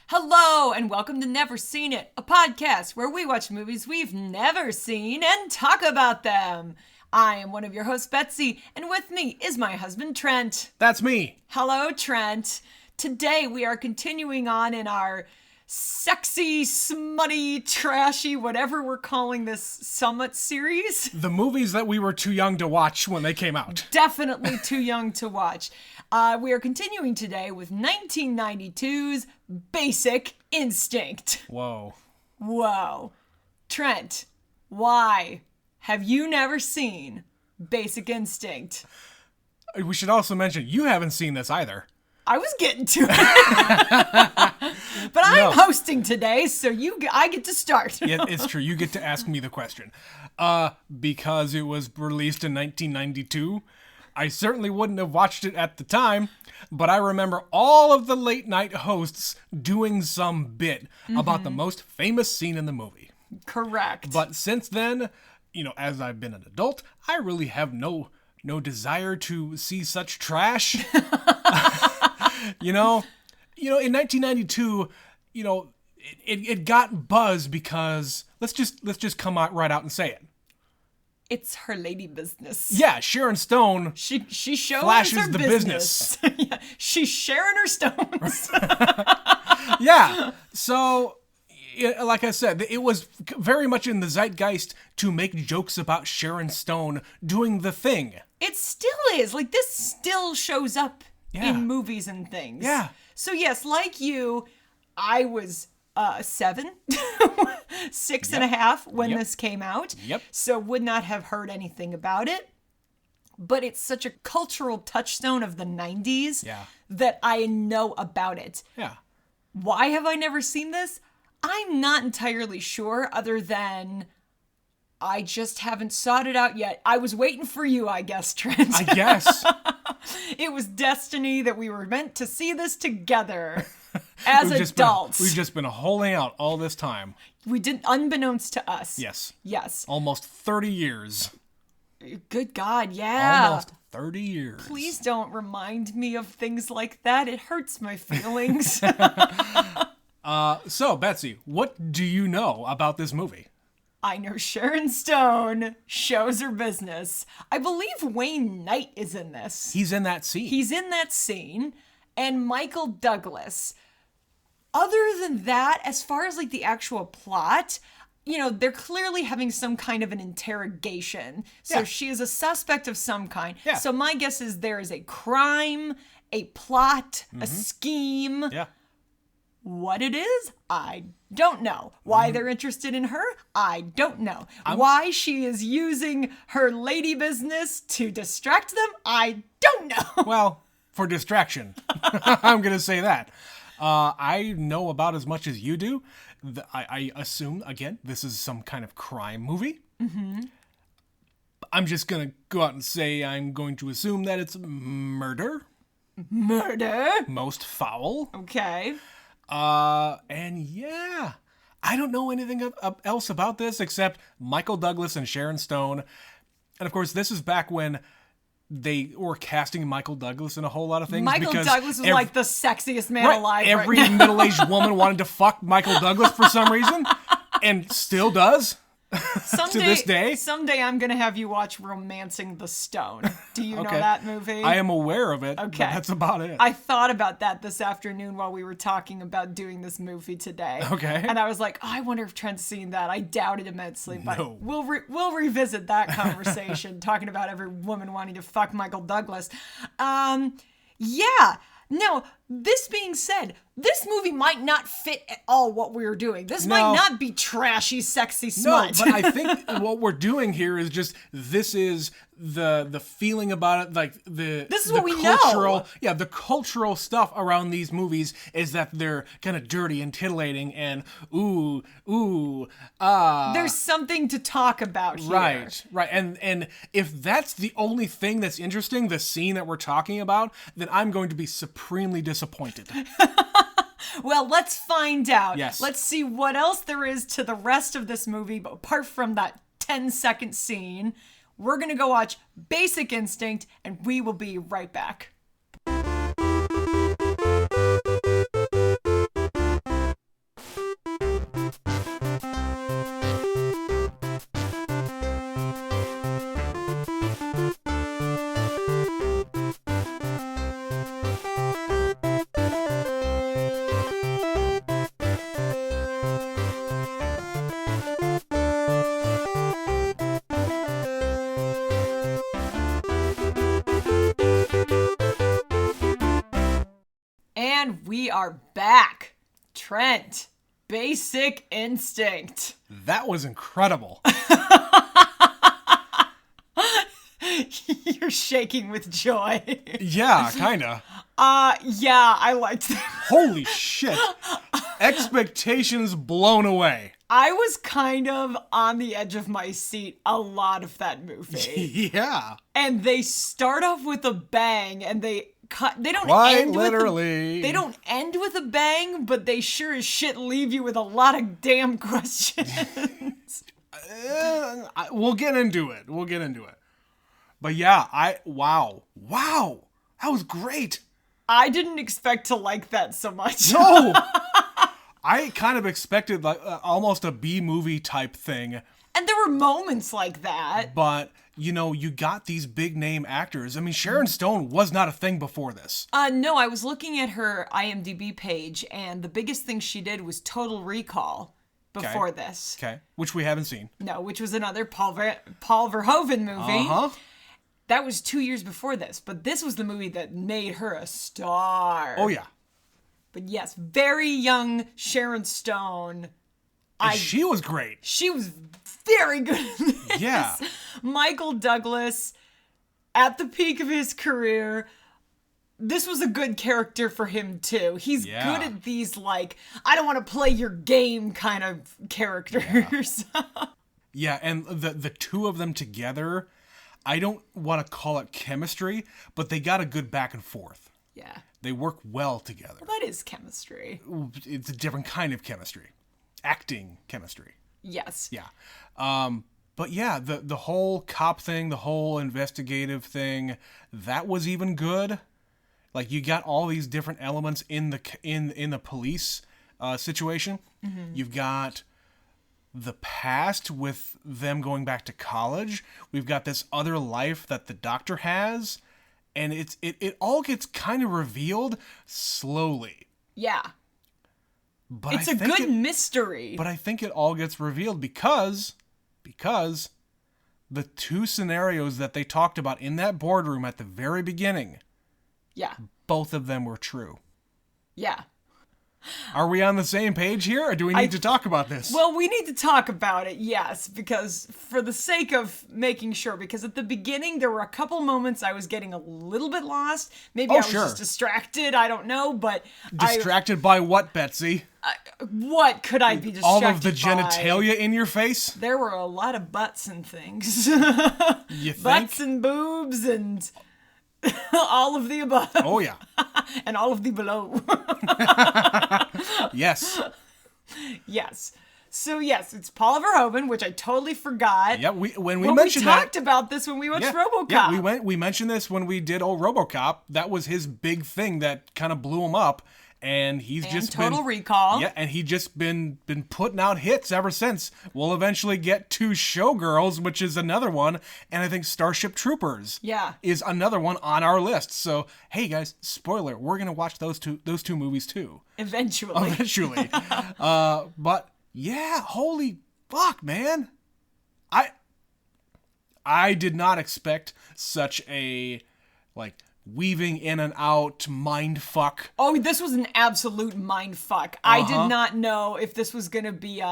Hello, and welcome to Never Seen It, a podcast where we watch movies we've never seen and talk about them. I am one of your hosts, Betsy, and with me is my husband, Trent. That's me. Hello, Trent. Today we are continuing on in our sexy, smutty, trashy, whatever we're calling this summit series. The movies that we were too young to watch when they came out. Definitely too young to watch. We are continuing today with 1992's Basic Instinct. Whoa. Trent, why have you never seen Basic Instinct? We should also mention, you haven't seen this either. I was getting to it. But I'm hosting today, so I get to start. Yeah, it's true. You get to ask me the question. Because it was released in 1992, I certainly wouldn't have watched it at the time, but I remember all of the late night hosts doing some bit about the most famous scene in the movie. Correct. But since then, as I've been an adult, I really have no desire to see such trash. In 1992, it got buzz because let's just come out right out and say it. It's her lady business. Yeah, Sharon Stone. She shows flashes her the business. Yeah, she's sharing her stones. Yeah. So, like I said, it was very much in the zeitgeist to make jokes about Sharon Stone doing the thing. It still is. Like, this still shows up in movies and things. Yeah. So yes, like you, I was 7, 6 and a half when this came out. Yep. So would not have heard anything about it. But it's such a cultural touchstone of the 90s that I know about it. Yeah. Why have I never seen this? I'm not entirely sure, other than I just haven't sought it out yet. I was waiting for you, I guess, Trent. I guess. It was destiny that we were meant to see this together as adults. We've just been holding out all this time. We didn't, unbeknownst to us. Yes. Yes. Almost 30 years. Good God, yeah. Almost 30 years. Please don't remind me of things like that. It hurts my feelings. So, Betsy, what do you know about this movie? I know Sharon Stone shows her business. I believe Wayne Knight is in this. He's in that scene. And Michael Douglas. Other than that, as far as like the actual plot, they're clearly having some kind of an interrogation. So she is a suspect of some kind. Yeah. So my guess is there is a crime, a plot, a scheme. Yeah. What it is, I don't know. Why they're interested in her, I don't know. Why she is using her lady business to distract them, I don't know. Well, for distraction. I'm going to say that. I know about as much as you do. I assume, again, this is some kind of crime movie. Mm-hmm. I'm just going to go out and say I'm going to assume that it's murder. Murder? Most foul. Okay. And yeah, I don't know anything else about this except Michael Douglas and Sharon Stone. And of course, this is back when they were casting Michael Douglas in a whole lot of things. Michael Douglas was like the sexiest man alive. Every right now. middle-aged woman wanted to fuck Michael Douglas for some reason, and still does. To this day. Someday I'm going to have you watch Romancing the Stone. Do you know that movie? I am aware of it, okay. But that's about it. I thought about that this afternoon while we were talking about doing this movie today. Okay. And I was like, I wonder if Trent's seen that. I doubt it immensely, but No. we'll revisit that conversation, talking about every woman wanting to fuck Michael Douglas. Yeah. Now, this being said, this movie might not fit at all what we were doing. This might not be trashy, sexy smut. No, but I think what we're doing here is just, this is the feeling about it, like this is the what we cultural, know. Yeah, the cultural stuff around these movies is that they're kind of dirty and titillating and There's something to talk about here. Right. And if that's the only thing that's interesting, the scene that we're talking about, then I'm going to be supremely disappointed. Well, let's find out. Yes. Let's see what else there is to the rest of this movie, but apart from that 10-second scene. We're going to go watch Basic Instinct, and we will be right back. And we are back. Trent, Basic Instinct. That was incredible. You're shaking with joy. Yeah, kinda. Yeah, I liked that. Holy shit. Expectations blown away. I was kind of on the edge of my seat a lot of that movie. Yeah. And they start off with a bang, and they don't Quite end literally. they don't end with a bang, but they sure as shit leave you with a lot of damn questions. We'll get into it. But yeah, wow. That was great. I didn't expect to like that so much. No. I kind of expected like almost a B movie type thing. And there were moments like that. But, you know, you got these big name actors. I mean, Sharon Stone was not a thing before this. No, I was looking at her IMDb page, and the biggest thing she did was Total Recall before this. Okay. Which we haven't seen. No, which was another Paul Verhoeven movie. Uh-huh. That was 2 years before this, but this was the movie that made her a star. Oh, yeah. But yes, very young Sharon Stone. She was great. She was very good in this. Yeah. Michael Douglas, at the peak of his career, this was a good character for him too. He's good at these, like, I don't want to play your game kind of characters. Yeah, and the two of them together, I don't want to call it chemistry, but they got a good back and forth. Yeah. They work well together. Well, that is chemistry. It's a different kind of chemistry. Acting chemistry. Yes. Yeah. But yeah, the whole cop thing, the whole investigative thing, that was even good. Like, you got all these different elements in the police situation. Mm-hmm. You've got the past with them going back to college. We've got this other life that the doctor has, and it all gets kind of revealed slowly. Yeah. But it's a good mystery. But I think it all gets revealed because the two scenarios that they talked about in that boardroom at the very beginning, both of them were true. Yeah. Are we on the same page here, or do we need to talk about this? Well, we need to talk about it, yes, because for the sake of making sure, because at the beginning there were a couple moments I was getting a little bit lost. Maybe I was just distracted, I don't know, but distracted by what, Betsy? What could I be distracted by? All of the genitalia in your face? There were a lot of butts and things. You think? Butts and boobs and all of the above. Oh, yeah. And all of the below. Yes. Yes. So, yes, it's Paul Verhoeven, which I totally forgot. Yeah, we talked about this when we watched RoboCop. Yeah, we mentioned this when we did RoboCop. That was his big thing that kind of blew him up. And Total Recall. Yeah, and he's just been putting out hits ever since. We'll eventually get to Showgirls, which is another one, and I think Starship Troopers is another one on our list. So, hey guys, spoiler, we're gonna watch those two movies too. Eventually. But yeah, holy fuck, man. I did not expect such a, like, weaving in and out mind fuck. Oh, this was an absolute mind fuck. I did not know if this was gonna be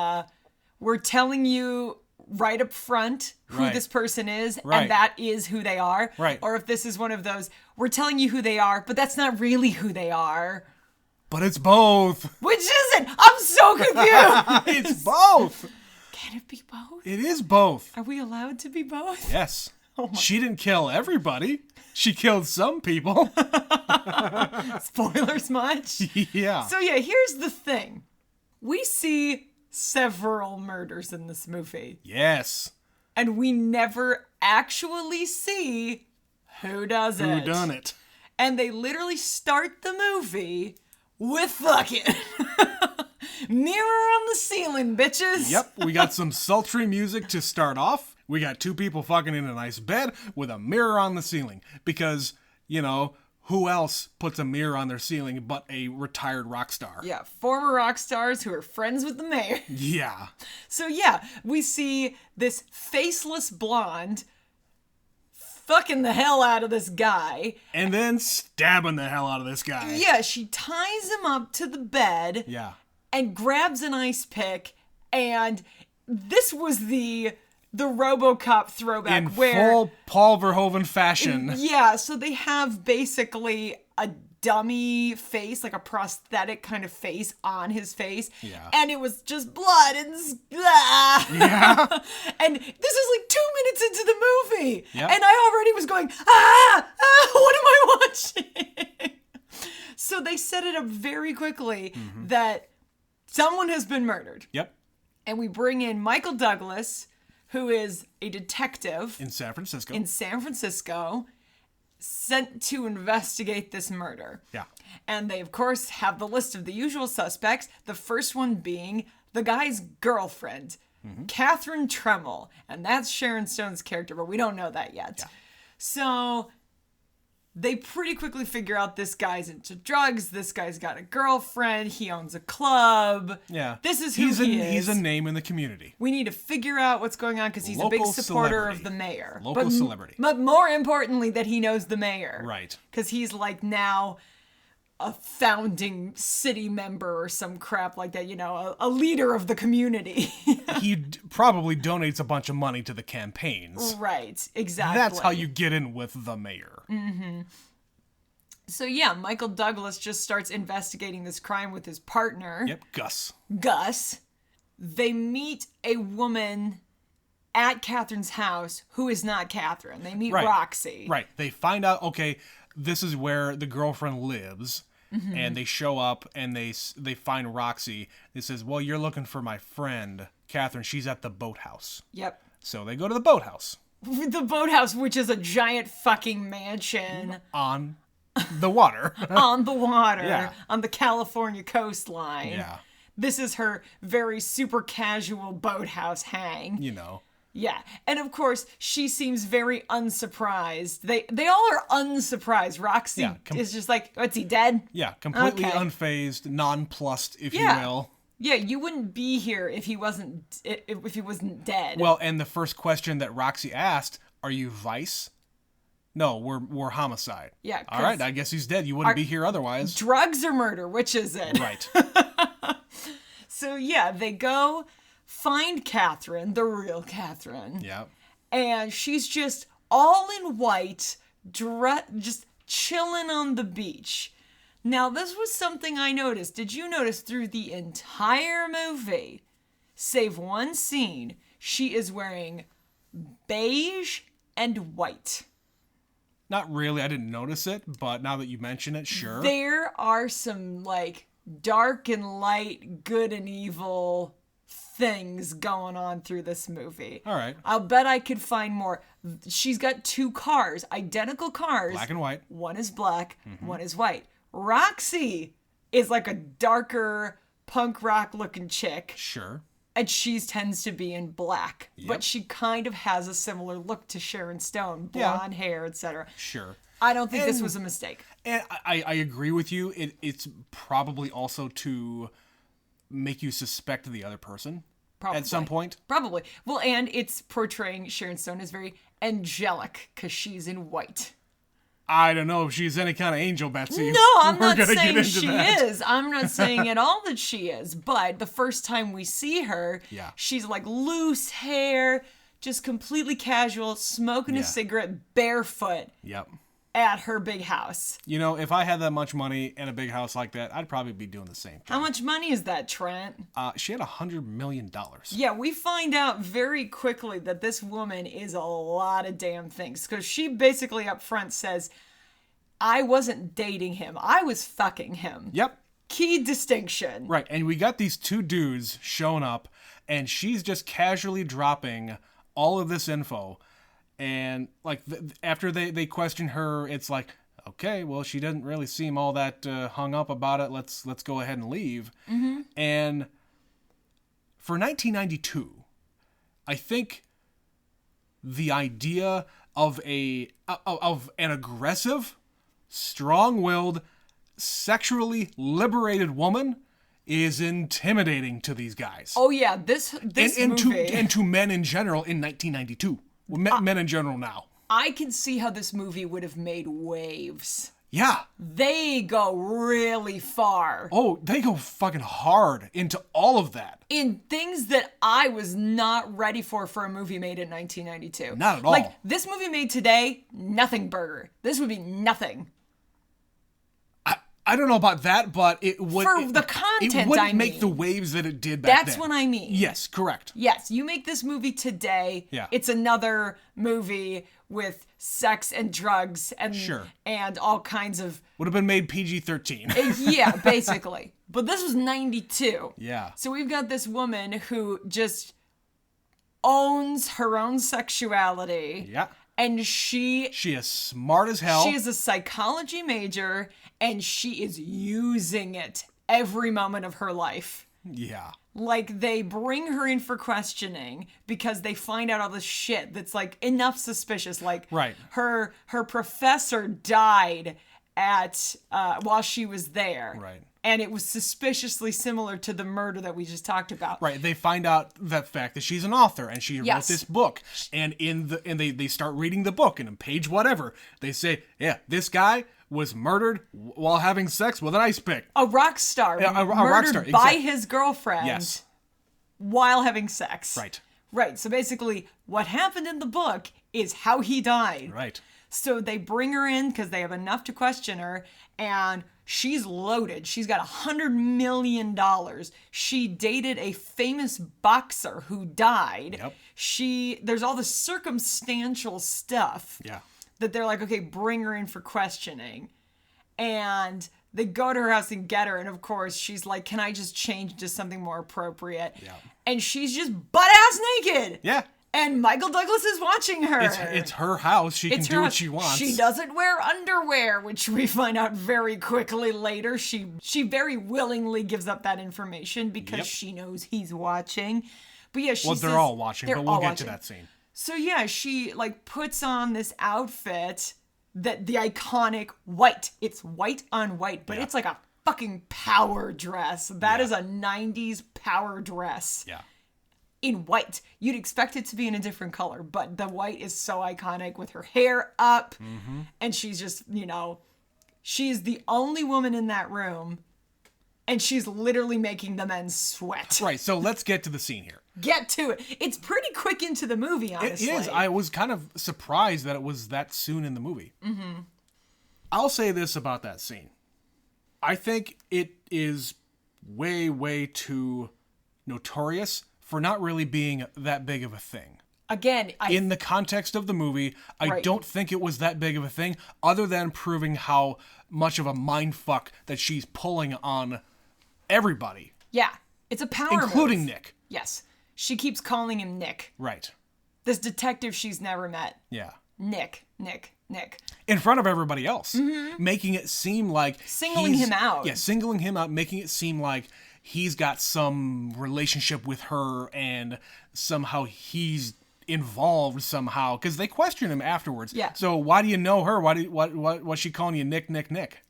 we're telling you right up front who this person is, and that is who they are. Right. Or if this is one of those, we're telling you who they are, but that's not really who they are. But it's both. Which is it? I'm so confused. It's both. Can it be both? It is both. Are we allowed to be both? Yes. She didn't kill everybody. She killed some people. Spoilers much? Yeah. So yeah, here's the thing. We see several murders in this movie. Yes. And we never actually see who does it. Who done it. And they literally start the movie with fucking mirror on the ceiling, bitches. Yep, we got some sultry music to start off. We got two people fucking in a nice bed with a mirror on the ceiling. Because, you know, who else puts a mirror on their ceiling but a retired rock star? Yeah, former rock stars who are friends with the mayor. Yeah. So yeah, we see this faceless blonde fucking the hell out of this guy. And then stabbing the hell out of this guy. Yeah, she ties him up to the bed. Yeah. And grabs an ice pick. And this was the RoboCop throwback. In where, full Paul Verhoeven fashion. Yeah, so they have basically a dummy face, like a prosthetic kind of face on his face. Yeah. And it was just blood and Yeah. And this is like 2 minutes into the movie. Yep. And I already was going, what am I watching? So they set it up very quickly that someone has been murdered. Yep. And we bring in Michael Douglas, who is a detective In San Francisco. sent to investigate this murder. Yeah. And they, of course, have the list of the usual suspects, the first one being the guy's girlfriend, Catherine Tremmel. And that's Sharon Stone's character, but we don't know that yet. Yeah. So they pretty quickly figure out this guy's into drugs, this guy's got a girlfriend, he owns a club. Yeah. This is who he is. He's a name in the community. We need to figure out what's going on because he's a big Local supporter celebrity. of the mayor. Local celebrity. But more importantly, that he knows the mayor. Right. Because he's like now a founding city member or some crap like that, a leader of the community. He probably donates a bunch of money to the campaigns. Right, exactly. That's how you get in with the mayor. So yeah, Michael Douglas just starts investigating this crime with his partner. Yep, Gus. They meet a woman at Catherine's house who is not Catherine. They meet Roxy. Right. They find out, okay, this is where the girlfriend lives. And they show up and they find Roxy. It says, well, you're looking for my friend, Catherine. She's at the boathouse. Yep. So they go to the boathouse. The boathouse, which is a giant fucking mansion. On the water. On the water. Yeah. On the California coastline. Yeah. This is her very super casual boathouse hang. Yeah. And of course, she seems very unsurprised. They all are unsurprised. Roxy is just like, what's he, dead? Yeah, completely unfazed, nonplussed, if you will. Yeah, you wouldn't be here if he wasn't dead. Well, and the first question that Roxy asked, are you Vice? No, we're homicide. Yeah. All right, I guess he's dead. You wouldn't be here otherwise. Drugs or murder, which is it? Right. So yeah, they go find Catherine, the real Catherine. Yeah. And she's just all in white, just chilling on the beach. Now, this was something I noticed. Did you notice through the entire movie, save one scene, she is wearing beige and white? Not really. I didn't notice it, but now that you mention it, sure. There are some, like, dark and light, good and evil things going on through this movie. All right. I'll bet I could find more. She's got 2 cars, identical cars. Black and white. One is black, one is white. Roxy is like a darker punk rock looking chick. Sure. And she tends to be in black. Yep. But she kind of has a similar look to Sharon Stone. Blonde hair, etc. Sure. I don't think this was a mistake. And I agree with you. It's probably also to make you suspect the other person at some point. Probably. Well, and it's portraying Sharon Stone as very angelic because she's in white. I don't know if she's any kind of angel, Betsy. No, I'm We're not gonna saying get into she that. is. I'm not saying at all that she is. But the first time we see her, she's like loose hair, just completely casual, smoking a cigarette barefoot. Yep. At her big house. You know, if I had that much money and a big house like that, I'd probably be doing the same thing. How much money is that, Trent? She had $100 million. Yeah, we find out very quickly that this woman is a lot of damn things. Because she basically up front says, I wasn't dating him. I was fucking him. Yep. Key distinction. Right, and we got these 2 dudes showing up, and she's just casually dropping all of this info. And like after they question her, it's like, okay, well, she doesn't really seem all that hung up about it. Let's go ahead and leave. Mm-hmm. And for 1992, I think the idea of an aggressive, strong-willed, sexually liberated woman is intimidating to these guys. Oh yeah, this and movie to men in general in 1992. Men in general now. I can see how this movie would have made waves. Yeah. They go really far. Oh, they go fucking hard into all of that. In things that I was not ready for a movie made in 1992. Not at all. Like, this movie made today, nothing burger. This would be nothing. I don't know about that, but it would... For the content, it wouldn't make the waves that it did back then. That's what I mean. Yes, correct. Yes, you make this movie today, it's another movie with sex and drugs and all kinds of... Would have been made PG-13. Yeah, basically. But this was 92. Yeah. So we've got this woman who just owns her own sexuality. Yeah. And she is smart as hell. She is a psychology major, and she is using it every moment of her life. Yeah. Like, they bring her in for questioning because they find out all this shit that's, like, enough suspicious. Like, her professor died at while she was there. Right. And it was suspiciously similar to the murder that we just talked about. Right. They find out that fact that she's an author and she wrote this book. And they start reading the book, and on page whatever, they say, yeah, this guy was murdered while having sex with an ice pick. A rock star. A rock star, by his girlfriend while having sex. Right. Right. So basically, what happened in the book is how he died. Right. So they bring her in because they have enough to question her, and she's loaded. She's got $100 million. She dated a famous boxer who died. Yep. There's all this circumstantial stuff. Yeah. That they're like, okay, bring her in for questioning. And they go to her house and get her. And of course, she's like, can I just change to something more appropriate? Yeah. And she's just butt-ass naked. Yeah. And Michael Douglas is watching her. It's her house. She can do what she wants. She doesn't wear underwear, which we find out very quickly later. She very willingly gives up that information because she knows he's watching. But yeah, they're all watching, but we'll get to that scene. So yeah, she like puts on this outfit that the iconic white. It's white on white, but it's like a fucking power dress. That is a 90s power dress. Yeah. In white. You'd expect it to be in a different color, but the white is so iconic with her hair up. Mm-hmm. And she's just, she's the only woman in that room, and she's literally making the men sweat. Right, so let's get to the scene here. Get to it. It's pretty quick into the movie, honestly. It is. I was kind of surprised that it was that soon in the movie. Mm-hmm. I'll say this about that scene. I think it is way, way too notorious for not really being that big of a thing. Again, in the context of the movie, I don't think it was that big of a thing, other than proving how much of a mindfuck that she's pulling on everybody. Yeah, it's a power including move. Nick. Yes. She keeps calling him Nick. Right. This detective she's never met. Yeah. Nick. In front of everybody else. Mm-hmm. Making it seem like... Singling him out. Yeah, singling him out, making it seem like he's got some relationship with her and somehow he's involved somehow. Because they question him afterwards. Yeah. So why do you know her? Why was she calling you Nick?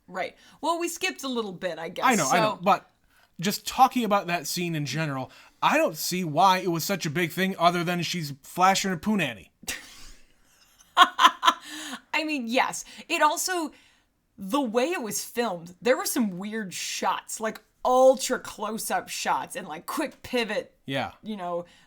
Right. Well, we skipped a little bit, I guess. I know. But just talking about that scene in general, I don't see why it was such a big thing other than she's flashing her punani. I mean, yes. It also, the way it was filmed, there were some weird shots, like ultra close-up shots and like quick pivot. Yeah.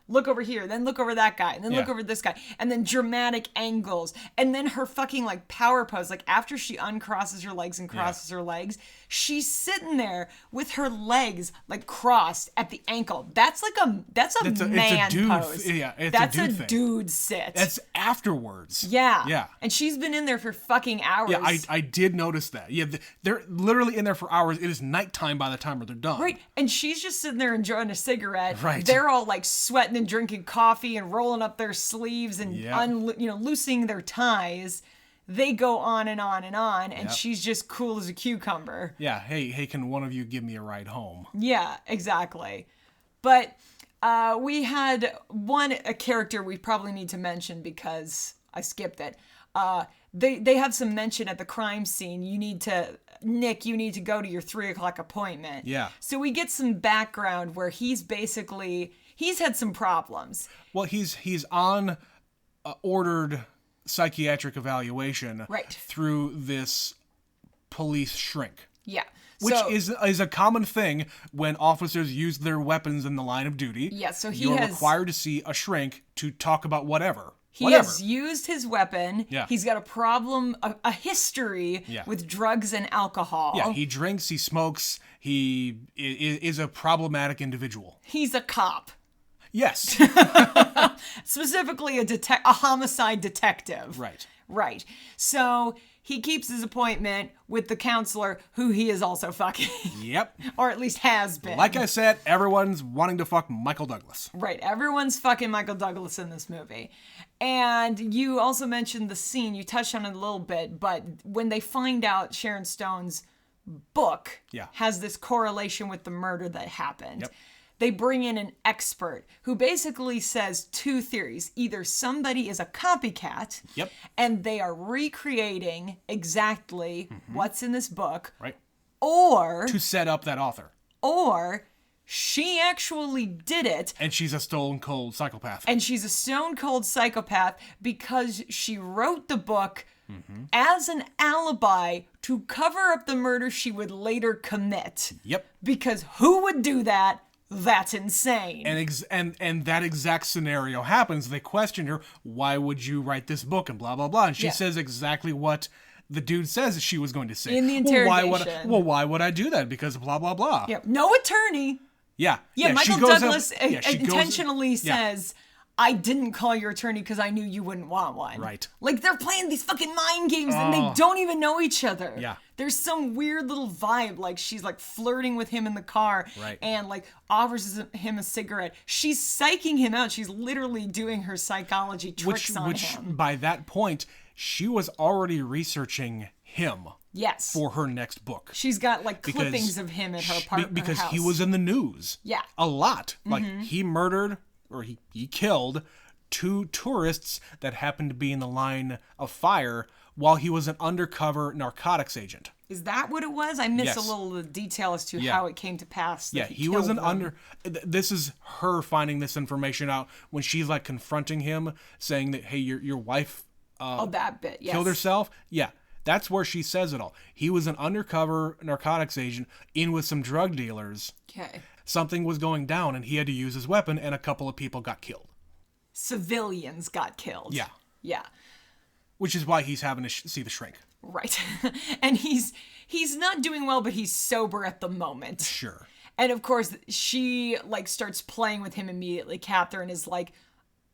Look over here, then look over that guy, and then look over this guy, and then dramatic angles, and then her fucking like power pose. Like after she uncrosses her legs and crosses her legs, she's sitting there with her legs like crossed at the ankle. That's a man pose. Yeah, that's a dude sit. That's afterwards. Yeah. Yeah. And she's been in there for fucking hours. Yeah, I did notice that. Yeah, they're literally in there for hours. It is nighttime by the time they're done. Right. And she's just sitting there enjoying a cigarette. Right. They're all like sweating and drinking coffee and rolling up their sleeves and loosening their ties. They go on and on and on, and she's just cool as a cucumber. Yeah. Hey, can one of you give me a ride home? Yeah, exactly. But we had a character we probably need to mention because I skipped it. They have some mention at the crime scene. Nick, you need to go to your 3:00 appointment. Yeah. So we get some background where he's had some problems. Well, he's on ordered psychiatric evaluation Right. through this police shrink. Yeah. Which So- is a common thing when officers use their weapons in the line of duty. Yeah, so you're required to see a shrink to talk about whatever. He has used his weapon. Yeah. He's got a problem, a history with drugs and alcohol. Yeah, he drinks, he smokes, he is a problematic individual. He's a cop. Yes. Specifically a homicide detective. Right. Right. So he keeps his appointment with the counselor who he is also fucking. Yep. Or at least has been. Like I said, everyone's wanting to fuck Michael Douglas. Right. Everyone's fucking Michael Douglas in this movie. And you also mentioned the scene. You touched on it a little bit, but when they find out Sharon Stone's book has this correlation with the murder that happened. Yep. They bring in an expert who basically says two theories. Either somebody is a copycat and they are recreating exactly what's in this book. Right. Or... to set up that author. Or she actually did it. And she's a stone cold psychopath. And she's a stone cold psychopath because she wrote the book as an alibi to cover up the murder she would later commit. Yep. Because who would do that? That's insane. And that exact scenario happens. They question her, why would you write this book and blah, blah, blah. And she says exactly what the dude says she was going to say. In the interrogation. Why would I do that? Because blah, blah, blah. Yep. No attorney. Yeah. Yeah, Michael Douglas intentionally says, I didn't call your attorney because I knew you wouldn't want one. Right. Like, they're playing these fucking mind games and they don't even know each other. Yeah. There's some weird little vibe, like she's like flirting with him in the car and like offers him a cigarette. She's psyching him out. She's literally doing her psychology tricks on him. By that point, she was already researching him. Yes. For her next book. She's got like clippings of him at her apartment. Because he was in the news. Yeah. A lot. Like he murdered or he killed 2 tourists that happened to be in the line of fire while he was an undercover narcotics agent. Is that what it was? I missed a little of the detail as to how it came to pass. Yeah, he was an This is her finding this information out when she's like confronting him, saying that, hey, your wife that bit, yes. killed herself. Yeah, that's where she says it all. He was an undercover narcotics agent in with some drug dealers. Okay. Something was going down and he had to use his weapon and a couple of people got killed. Civilians got killed. Yeah. Yeah. Which is why he's having to see the shrink. Right. And he's not doing well, but he's sober at the moment. Sure. And of course, she like starts playing with him immediately. Catherine is like,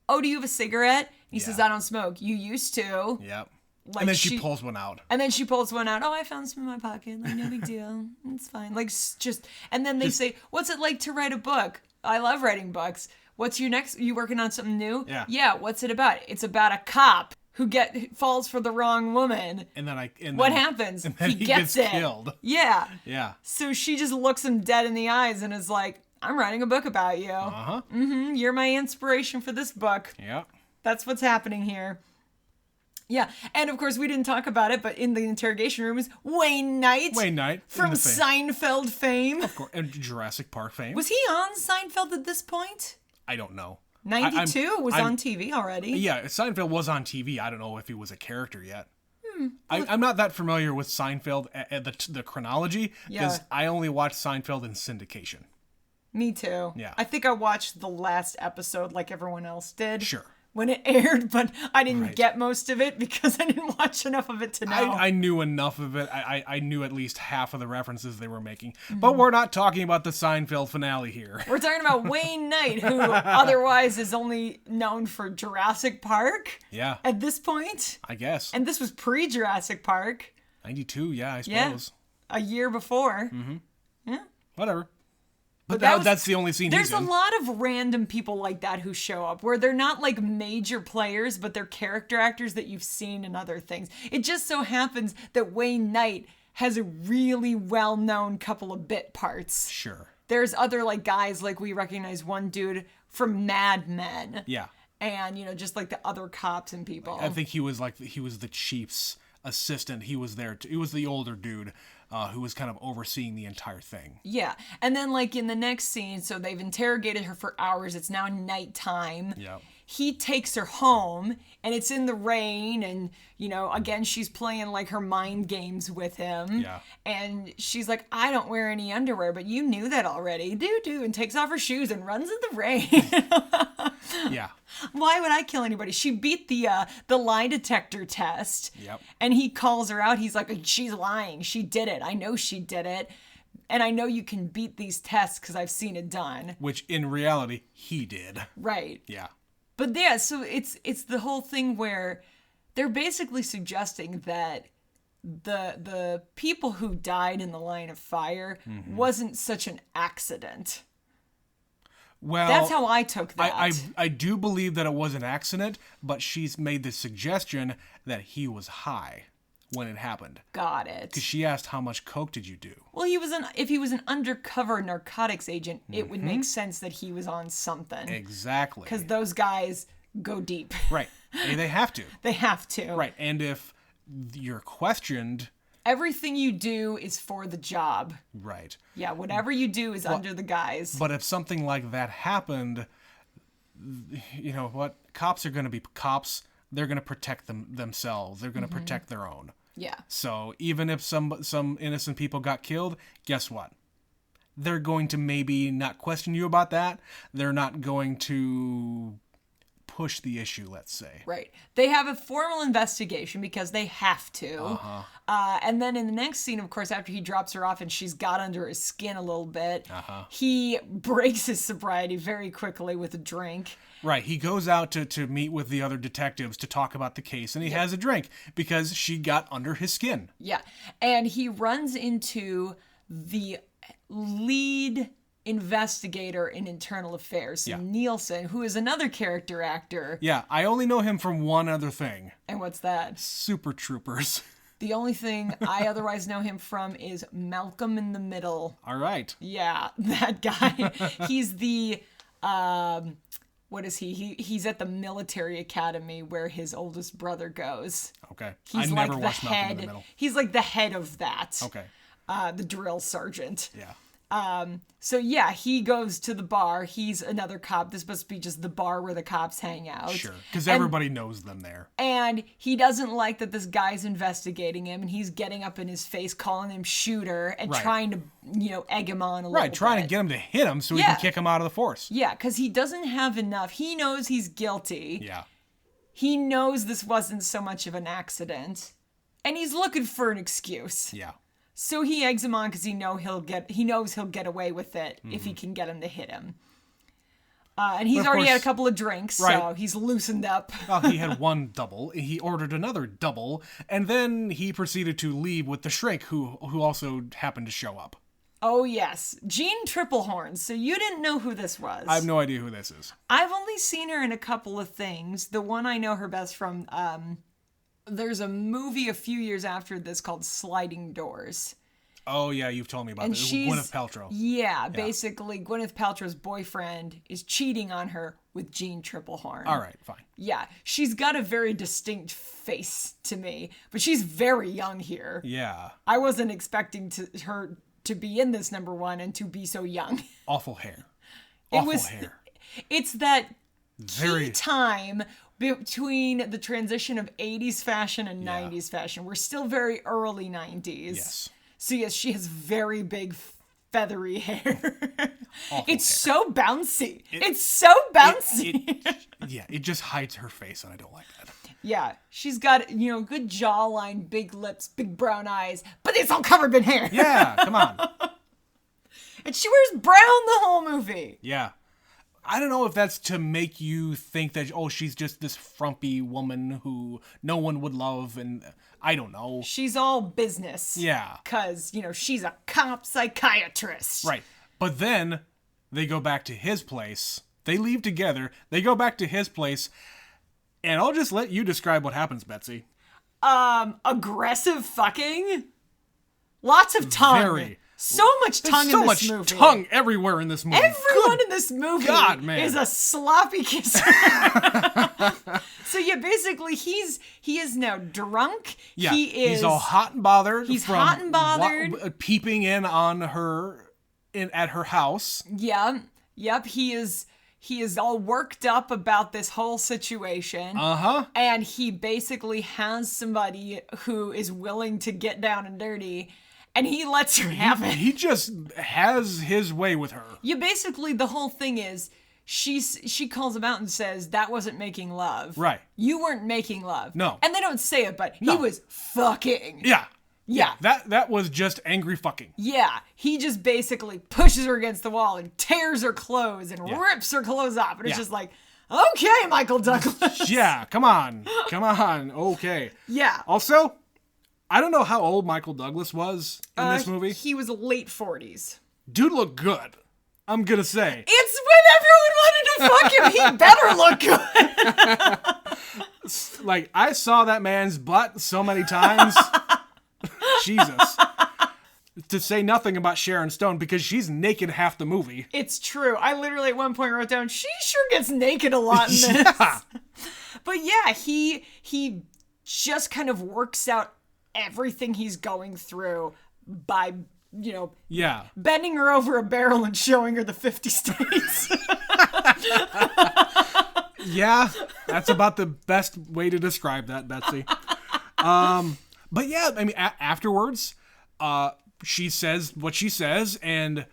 oh, do you have a cigarette? He says, I don't smoke. You used to. Yep. Like, and then she pulls one out. And then she pulls one out. Oh, I found some in my pocket. Like, no big deal. It's fine. Like, just... And then they say, what's it like to write a book? I love writing books. What's your next... You working on something new? Yeah. Yeah, what's it about? It's about a cop who falls for the wrong woman. And then... What happens? And then he gets killed. Yeah. Yeah. So she just looks him dead in the eyes and is like, I'm writing a book about you. Uh-huh. You're my inspiration for this book. Yeah. That's what's happening here. Yeah, and of course we didn't talk about it, but in the interrogation room is Wayne Knight. Wayne Knight. From Seinfeld fame. Of course, and Jurassic Park fame. Was he on Seinfeld at this point? I don't know. 92 was on TV already. Yeah, Seinfeld was on TV. I don't know if he was a character yet. I'm not that familiar with Seinfeld at the chronology because I only watched Seinfeld in syndication. Me too. Yeah. I think I watched the last episode like everyone else did. Sure. When it aired, but I didn't get most of it because I didn't watch enough of it to know. I knew enough of it. I knew at least half of the references they were making. But we're not talking about the Seinfeld finale here. We're talking about Wayne Knight, who otherwise is only known for Jurassic Park. Yeah. At this point. I guess. And this was pre-Jurassic Park. 92, yeah, I suppose. Yeah, a year before. Yeah. Whatever. But that's the only scene he's in. There's a lot of random people like that who show up, where they're not like major players, but they're character actors that you've seen in other things. It just so happens that Wayne Knight has a really well-known couple of bit parts. Sure. There's other like guys, like we recognize one dude from Mad Men. Yeah. And, just like the other cops and people. I think he was the chief's assistant. He was there. He was the older dude. Who was kind of overseeing the entire thing. Yeah. And then, like, in the next scene, so they've interrogated her for hours. It's now nighttime. Yeah. he takes her home, and it's in the rain, and, you know, again, she's playing like her mind games with him. Yeah. And she's like, I don't wear any underwear, but you knew that already. Do, and takes off her shoes and runs in the rain. Yeah. Why would I kill anybody? She beat the lie detector test. Yep. And he calls her out. He's like, she's lying. She did it. I know she did it. And I know you can beat these tests because I've seen it done. Which in reality, he did. Right. Yeah. But yeah, so it's the whole thing where they're basically suggesting that the people who died in the line of fire wasn't such an accident. Well, that's how I took that. I do believe that it was an accident, but she's made the suggestion that he was high when it happened. Got it. Because she asked, how much coke did you do? Well, if he was an undercover narcotics agent, it would make sense that he was on something. Exactly. Because those guys go deep. Right. And they have to. They have to. Right. And if you're questioned... Everything you do is for the job. Right. Yeah, whatever you do is under the guise. But if something like that happened, you know what? Cops are going to be cops. They're going to protect themselves. They're going to protect their own. Yeah. So even if some innocent people got killed, guess what? They're going to maybe not question you about that. They're not going to push the issue, let's say. Right. They have a formal investigation because they have to. And then in the next scene, of course, after he drops her off and she's got under his skin a little bit, he breaks his sobriety very quickly with a drink. Right. He goes out to meet with the other detectives to talk about the case, and he has a drink because she got under his skin. Yeah. And he runs into the lead investigator in internal affairs, Nielsen, who is another character actor. Yeah, I only know him from one other thing. And what's that? Super Troopers. The only thing I otherwise know him from is Malcolm in the Middle. All right. Yeah, that guy. He's the what is he? He's at the military academy where his oldest brother goes. Okay. He's I like never the watched Malcolm in head. the Middle. He's like the head of that. Okay. The drill sergeant. Yeah. So yeah, he goes to the bar. He's another cop. This must be just the bar where the cops hang out. Sure, because everybody knows them there. And he doesn't like that this guy's investigating him, and he's getting up in his face, calling him shooter, and trying to, egg him on a little bit. Right, trying to get him to hit him so he can kick him out of the force. Yeah, because he doesn't have enough. He knows he's guilty. Yeah. He knows this wasn't so much of an accident, and he's looking for an excuse. Yeah. So he eggs him on because he knows he'll get away with it if he can get him to hit him. And he's already had a couple of drinks, so he's loosened up. Well, he had one double. He ordered another double, and then he proceeded to leave with the shrink, who also happened to show up. Oh yes, Jean Triplehorn. So you didn't know who this was? I have no idea who this is. I've only seen her in a couple of things. The one I know her best from. There's a movie a few years after this called Sliding Doors. Oh, yeah, you've told me about this. Gwyneth Paltrow. Yeah, basically, Gwyneth Paltrow's boyfriend is cheating on her with Jean Triplehorn. All right, fine. Yeah, she's got a very distinct face to me, but she's very young here. Yeah. I wasn't expecting her to be in this number one and to be so young. Awful hair. Awful hair. It's that key time between the transition of 80s fashion and 90s fashion. We're still very early 90s. Yes. So yes, she has very big feathery hair. It's hair. So bouncy. It's so bouncy. It just hides her face, and I don't like that. Yeah, she's got, good jawline, big lips, big brown eyes, but it's all covered in hair. Yeah, come on. And she wears brown the whole movie. Yeah. I don't know if that's to make you think that, she's just this frumpy woman who no one would love, and I don't know. She's all business. Yeah. Because, she's a cop psychiatrist. Right. But then they go back to his place. They leave together. They go back to his place. And I'll just let you describe what happens, Betsy. Aggressive fucking. Lots of tongue. Very. So much tongue in this movie. There's so much tongue everywhere in this movie. Everyone in this movie man. is a sloppy kisser. So yeah, basically he is now drunk. Yeah, he's all hot and bothered. He's hot and bothered. Peeping in on her at her house. Yeah. Yep. He is all worked up about this whole situation. Uh-huh. And he basically has somebody who is willing to get down and dirty, and he lets her have it. He just has his way with her. Yeah, basically the whole thing is she calls him out and says, that wasn't making love. Right. You weren't making love. No. And they don't say it, but he No. was fucking. Yeah. Yeah. That was just angry fucking. Yeah, he just basically pushes her against the wall and tears her clothes and rips her clothes off. And it's just like, okay, Michael Douglas. Yeah, come on. Okay. Yeah. Also, I don't know how old Michael Douglas was in this movie. He was late 40s. Dude looked good. I'm gonna say. It's when everyone wanted to fuck him. He better look good. Like, I saw that man's butt so many times. Jesus. To say nothing about Sharon Stone, because she's naked half the movie. It's true. I literally at one point wrote down, she sure gets naked a lot in this. Yeah. But yeah, he just kind of works out everything he's going through by, Yeah. bending her over a barrel and showing her the 50 states. Yeah, that's about the best way to describe that, Betsy. But yeah, I mean, afterwards, she says what she says, and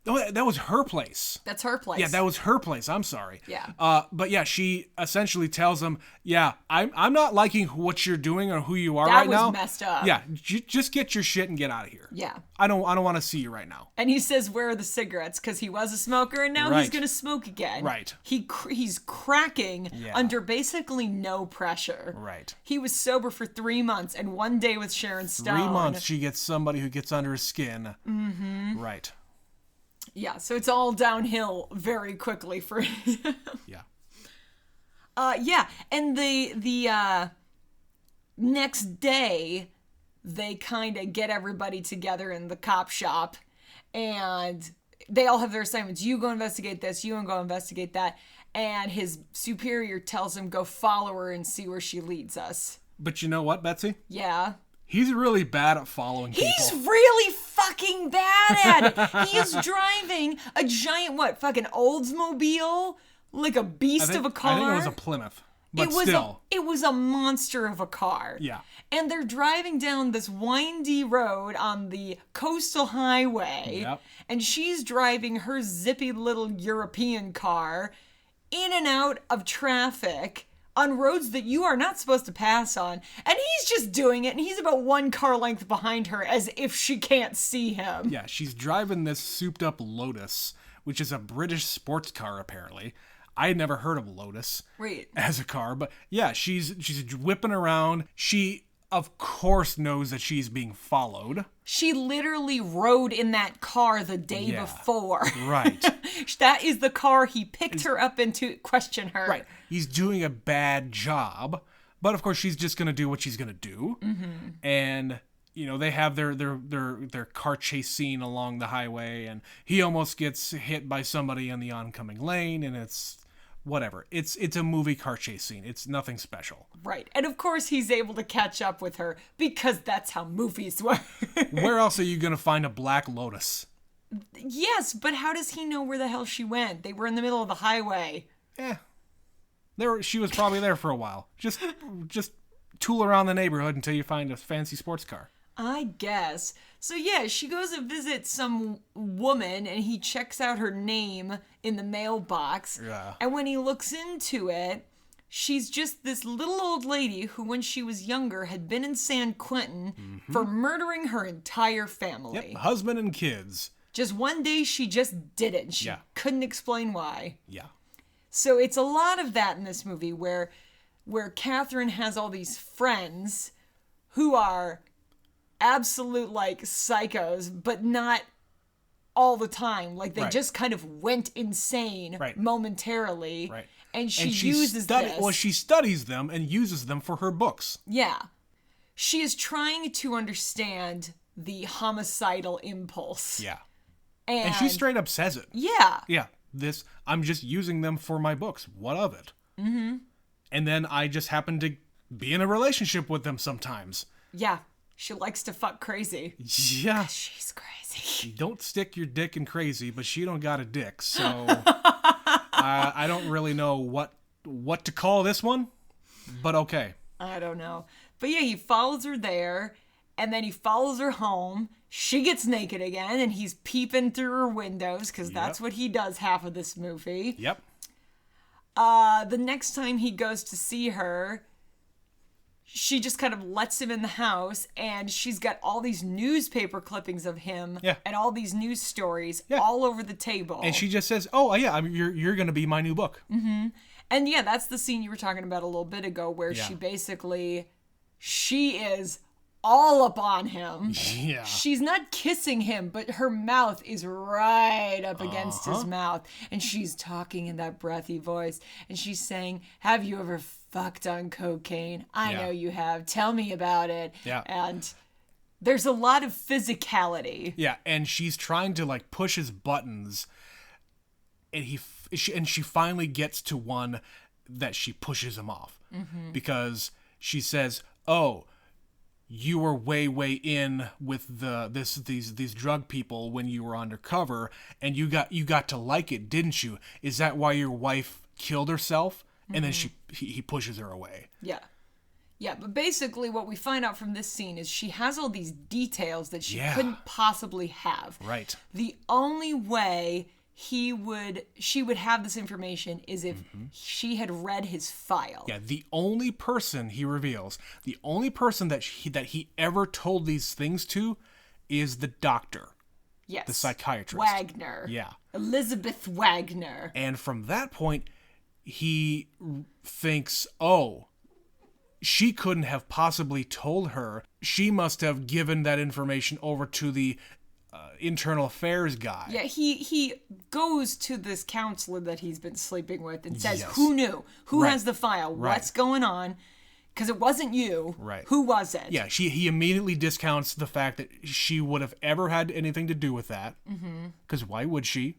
that was her place. That's her place. Yeah, that was her place. I'm sorry. Yeah. But yeah, she essentially tells him, "Yeah, I'm not liking what you're doing or who you are That right was now. messed up. Yeah, just get your shit and get out of here. Yeah. I don't want to see you right now." And he says, where are the cigarettes? Because he was a smoker and now he's Right. going to smoke again. Right. He's cracking Yeah. under basically no pressure. Right. He was sober for 3 months and one day with Sharon Stone. 3 months, she gets somebody who gets under his skin. Mm-hmm. Right. Yeah, so it's all downhill very quickly for him. Yeah. Yeah, and the next day, they kind of get everybody together in the cop shop, and they all have their assignments. You go investigate this, you go investigate that, and his superior tells him, go follow her and see where she leads us. But you know what, Betsy? Yeah. He's really bad at following people. He's really fucking bad at it. He is driving a giant, fucking Oldsmobile? Like a beast of a car? I think it was a Plymouth. But still. It was a monster of a car. Yeah. And they're driving down this windy road on the coastal highway. Yep. And she's driving her zippy little European car in and out of traffic on roads that you are not supposed to pass on. And he's just doing it, and he's about one car length behind her as if she can't see him. Yeah, she's driving this souped up Lotus, which is a British sports car, apparently. I had never heard of Lotus as a car, but yeah, she's whipping around. She, of course, knows that she's being followed. She literally rode in that car the day before. Right. That is the car he picked her up in to question her. Right. He's doing a bad job, but of course she's just going to do what she's going to do. Mm-hmm. And, they have their car chase scene along the highway, and he almost gets hit by somebody in the oncoming lane, and it's whatever. It's a movie car chase scene. It's nothing special. Right. And of course he's able to catch up with her because that's how movies work. Where else are you going to find a black Lotus? Yes, but how does he know where the hell she went? They were in the middle of the highway. She was probably there for a while. Just tool around the neighborhood until you find a fancy sports car. I guess. So yeah, she goes to visit some woman and he checks out her name in the mailbox. Yeah. And when he looks into it, she's just this little old lady who, when she was younger, had been in San Quentin for murdering her entire family. Yep, husband and kids. Just one day she just did it and she couldn't explain why. Yeah. So it's a lot of that in this movie where Catherine has all these friends who are absolute psychos, but not all the time. Like they just kind of went insane momentarily. Right. And she uses this. Well, she studies them and uses them for her books. Yeah. She is trying to understand the homicidal impulse. Yeah. And she straight up says it. Yeah. Yeah. I'm just using them for my books. What of it? Mm-hmm. And then I just happen to be in a relationship with them sometimes. Yeah. She likes to fuck crazy. Yeah. She's crazy. Don't stick your dick in crazy, but she don't got a dick, so... I don't really know what to call this one, but okay. I don't know. But yeah, he follows her there, and then he follows her home. She gets naked again, and he's peeping through her windows, because that's what he does half of this movie. Yep. The next time he goes to see her, she just kind of lets him in the house, and she's got all these newspaper clippings of him and all these news stories all over the table. And she just says, "Oh yeah, you're going to be my new book." Mm-hmm. And yeah, that's the scene you were talking about a little bit ago, where she is all up on him. Yeah. She's not kissing him, but her mouth is right up against his mouth. And she's talking in that breathy voice. And she's saying, "Have you ever fucked on cocaine? I know you have. Tell me about it." Yeah. And there's a lot of physicality. Yeah, and she's trying to like push his buttons, and she finally gets to one that she pushes him off, because she says, "Oh, you were way in with these drug people when you were undercover, and you got to like it, didn't you? Is that why your wife killed herself?" And then he pushes her away. Yeah. Yeah, but basically what we find out from this scene is she has all these details that she couldn't possibly have. Right. The only way she would have this information is if she had read his file. Yeah, the only person he reveals, the only person that he ever told these things to is the doctor. Yes. The psychiatrist. Wagner. Yeah. Elizabeth Wagner. And from that point, he thinks, "Oh, she couldn't have possibly told her. She must have given that information over to the internal affairs guy." Yeah, he goes to this counselor that he's been sleeping with and says, "Who knew? Who has the file? What's going on? Because it wasn't you. Right. Who was it?" Yeah, he immediately discounts the fact that she would have ever had anything to do with that. Because why would she?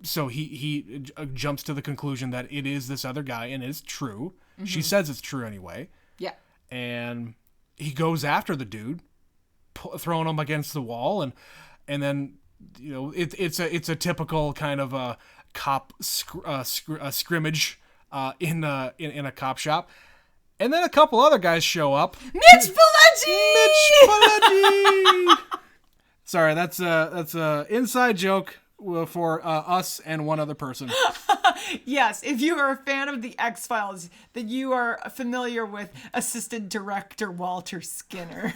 So he jumps to the conclusion that it is this other guy, and it's true. She says it's true anyway. Yeah. And he goes after the dude, throwing him against the wall, and then it's a typical kind of a cop scrimmage in a cop shop, and then a couple other guys show up. Mitch Pileggi! Sorry, that's a inside joke for us and one other person. Yes, if you are a fan of the X-Files, then you are familiar with Assistant Director Walter Skinner.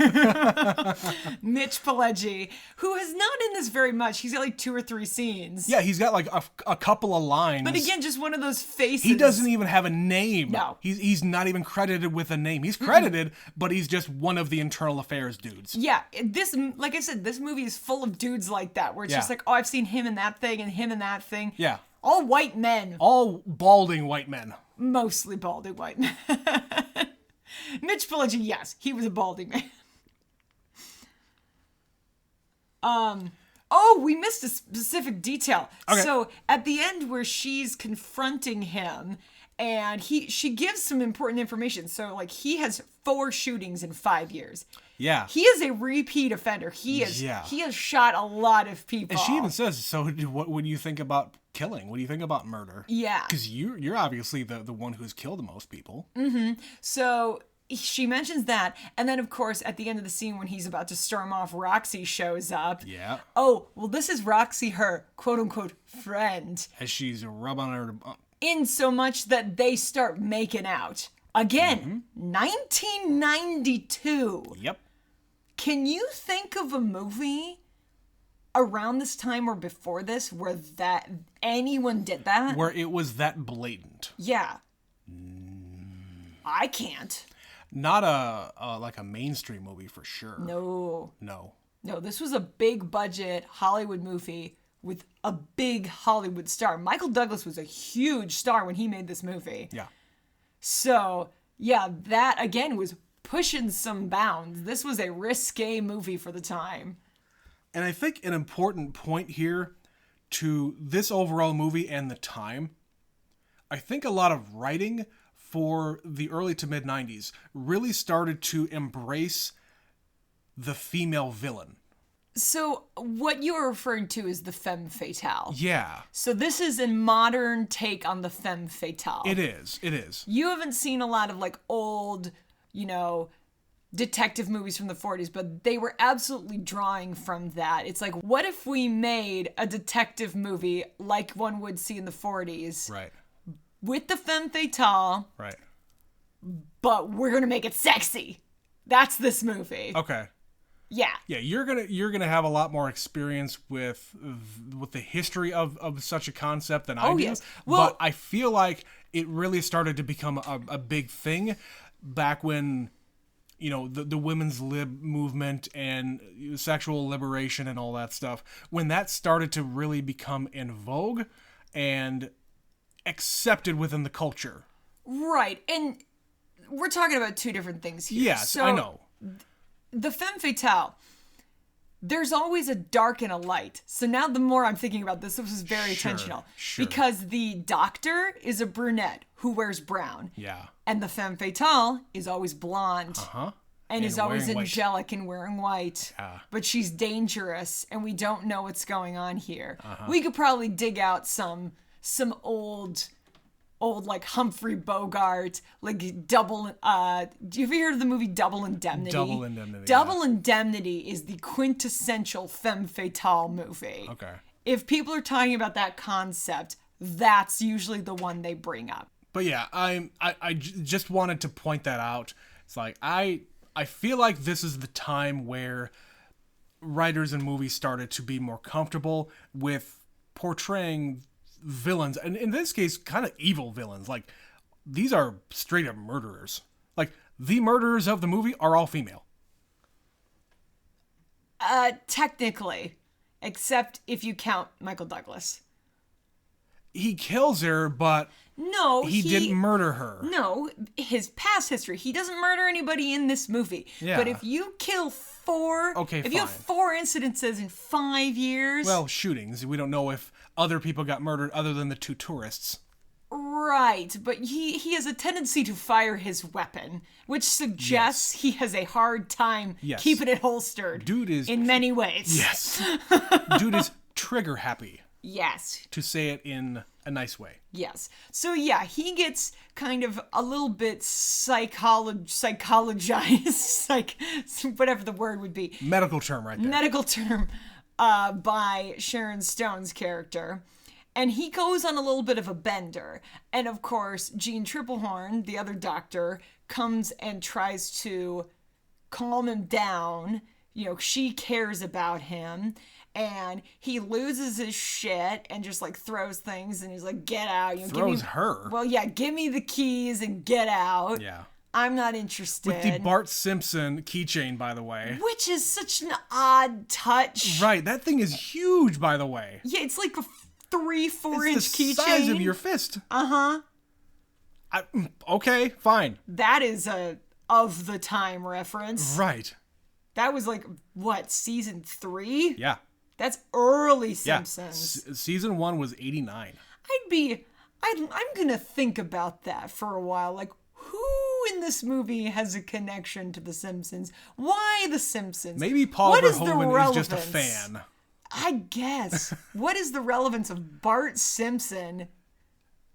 Mitch Pileggi, who is not in this very much. He's got like 2 or 3 scenes. Yeah, he's got like a couple of lines. But again, just one of those faces. He doesn't even have a name. No. He's not even credited with a name. He's credited, but he's just one of the internal affairs dudes. Yeah, like I said, this movie is full of dudes like that, where it's just like, oh, I've seen him in that thing and him in that thing. Yeah. All white men. All balding white men. Mostly balding white men. Mitch Pileggi, yes, he was a balding man. Oh, we missed a specific detail. Okay. So at the end where she's confronting him and she gives some important information. So like he has 4 shootings in 5 years. Yeah. He is a repeat offender. He has shot a lot of people. And she even says, "So what do you think about killing? What do you think about murder?" Yeah. Because you're obviously the one who's killed the most people. So she mentions that, and then of course at the end of the scene when he's about to storm off, Roxy shows up. Yeah. Oh, well, this is Roxy, her quote unquote friend. As she's rubbing her. In so much that they start making out. Again, 1992. Yep. Can you think of a movie around this time or before this where that anyone did that? Where it was that blatant. Yeah. I can't. Not like a mainstream movie for sure. No, this was a big budget Hollywood movie with a big Hollywood star. Michael Douglas was a huge star when he made this movie. Yeah. So, yeah, that again was pushing some bounds. This was a risque movie for the time. And I think an important point here to this overall movie and the time, I think a lot of writing for the early to mid 90s really started to embrace the female villain. So what you're referring to is the femme fatale. Yeah. So this is a modern take on the femme fatale. It is. It is. You haven't seen a lot of like old, detective movies from the 40s, but they were absolutely drawing from that. It's like, what if we made a detective movie like one would see in the 40s? Right. With the femme fatale. Right. But we're going to make it sexy. That's this movie. Okay. Yeah. Yeah, you're gonna have a lot more experience with the history of such a concept than I do. Yes. Well, but I feel like it really started to become a big thing back when, the women's lib movement and sexual liberation and all that stuff. When that started to really become in vogue and accepted within the culture. Right. And we're talking about two different things here. Yes, so, I know. The femme fatale, there's always a dark and a light. So now the more I'm thinking about this was very intentional. Sure. Because the doctor is a brunette who wears brown. Yeah. And the femme fatale is always blonde. Uh-huh. And is always white. angelic and wearing white. Yeah. But she's dangerous and we don't know what's going on here. Uh-huh. We could probably dig out some old like Humphrey Bogart, like double, do you ever heard of the movie Double Indemnity? Double Indemnity. Double Indemnity is the quintessential femme fatale movie. Okay. If people are talking about that concept, that's usually the one they bring up. But yeah, I just wanted to point that out. It's like, I feel like this is the time where writers and movies started to be more comfortable with portraying villains, and in this case kind of evil villains. Like, these are straight up murderers. Like, the murderers of the movie are all female. Technically, except if you count Michael Douglas. He kills her, but no, he didn't murder her. No, his past history, he doesn't murder anybody in this movie. Yeah. But if you kill if you have 4 incidences in 5 years, well, shootings, we don't know if other people got murdered other than the 2 tourists. Right, but he has a tendency to fire his weapon, which suggests he has a hard time keeping it holstered. Dude is in many ways. Yes. Dude is trigger happy. Yes. To say it in a nice way. Yes. So yeah, he gets kind of a little bit psychologized, like whatever the word would be. Medical term right there. Medical term by Sharon Stone's character. And he goes on a little bit of a bender. And of course, Jean Triplehorn, the other doctor, comes and tries to calm him down. She cares about him. And he loses his shit and just like throws things and he's like, get out. Throws her? Well, yeah, give me the keys and get out. Yeah. I'm not interested. With the Bart Simpson keychain, by the way. Which is such an odd touch. Right, that thing is huge, by the way. Yeah, it's like a 3-4 inch keychain. It's the size of your fist. Uh-huh. Okay, fine. That is a of the time reference. Right. That was like, what, season 3? Yeah. That's early Simpsons. Yeah. Season 1 was 89. I'm gonna think about that for a while. Like, who in this movie has a connection to The Simpsons? Why The Simpsons? Maybe Paul Verhoeven is just a fan. I guess. What is the relevance of Bart Simpson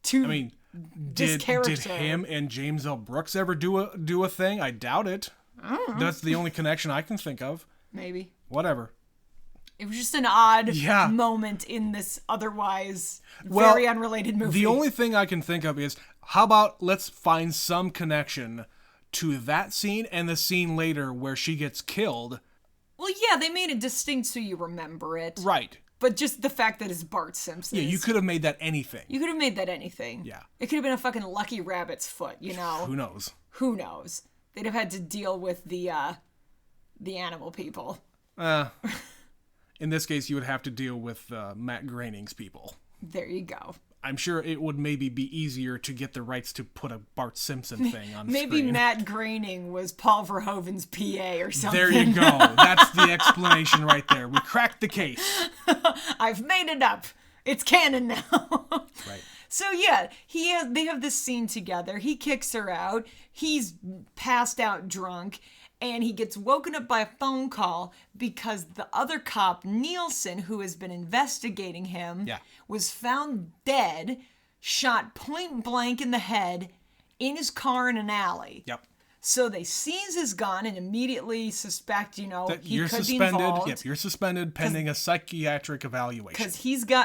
to this character? Did him and James L. Brooks ever do a thing? I doubt it. I don't know. That's the only connection I can think of. Maybe. Whatever. It was just an odd moment in this otherwise very unrelated movie. The only thing I can think of is, how about let's find some connection to that scene and the scene later where she gets killed. Well, yeah, they made it distinct so you remember it. Right. But just the fact that it's Bart Simpson. Yeah, you could have made that anything. You could have made that anything. Yeah. It could have been a fucking Lucky Rabbit's foot, Who knows? Who knows? They'd have had to deal with the animal people. In this case, you would have to deal with Matt Groening's people. There you go. I'm sure it would maybe be easier to get the rights to put a Bart Simpson thing on Maybe screen. Matt Groening was Paul Verhoeven's PA or something. There you go. That's the explanation right there. We cracked the case. I've made it up. It's canon now. Right. So yeah, they have this scene together. He kicks her out. He's passed out drunk. And he gets woken up by a phone call because the other cop, Nielsen, who has been investigating him, was found dead, shot point blank in the head in his car in an alley. Yep. So they seize his gun and immediately suspect, that he you're could suspended. be involved. Yep, you're suspended pending a psychiatric evaluation. Because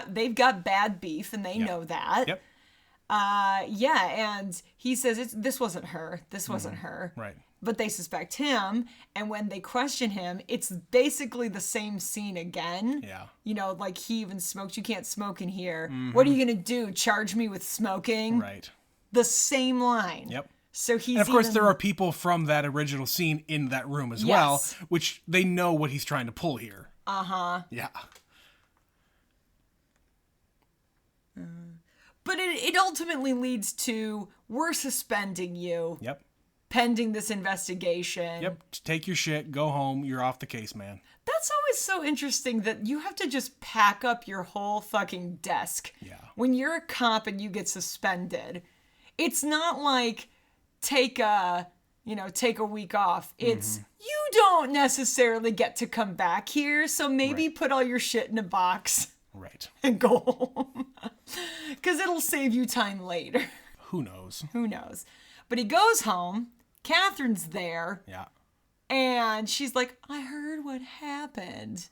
they've got bad beef and they know that. Yep. And he says this wasn't her. This wasn't her. Right. But they suspect him, and when they question him, it's basically the same scene again. Yeah. Like he even smoked. You can't smoke in here. What are you gonna do? Charge me with smoking? Right. The same line. Yep. So he's and of course there are people from that original scene in that room as well, which they know what he's trying to pull here. Yeah. But it ultimately leads to, we're suspending you. Yep. Pending this investigation. Yep. Take your shit, go home, you're off the case, man. That's always so interesting that you have to just pack up your whole fucking desk. Yeah. When you're a cop and you get suspended, it's not like take a week off. It's you don't necessarily get to come back here, so maybe put all your shit in a box. Right. And go home. Because it'll save you time later. Who knows? Who knows? But he goes home. Catherine's there. Yeah. And she's like, I heard what happened.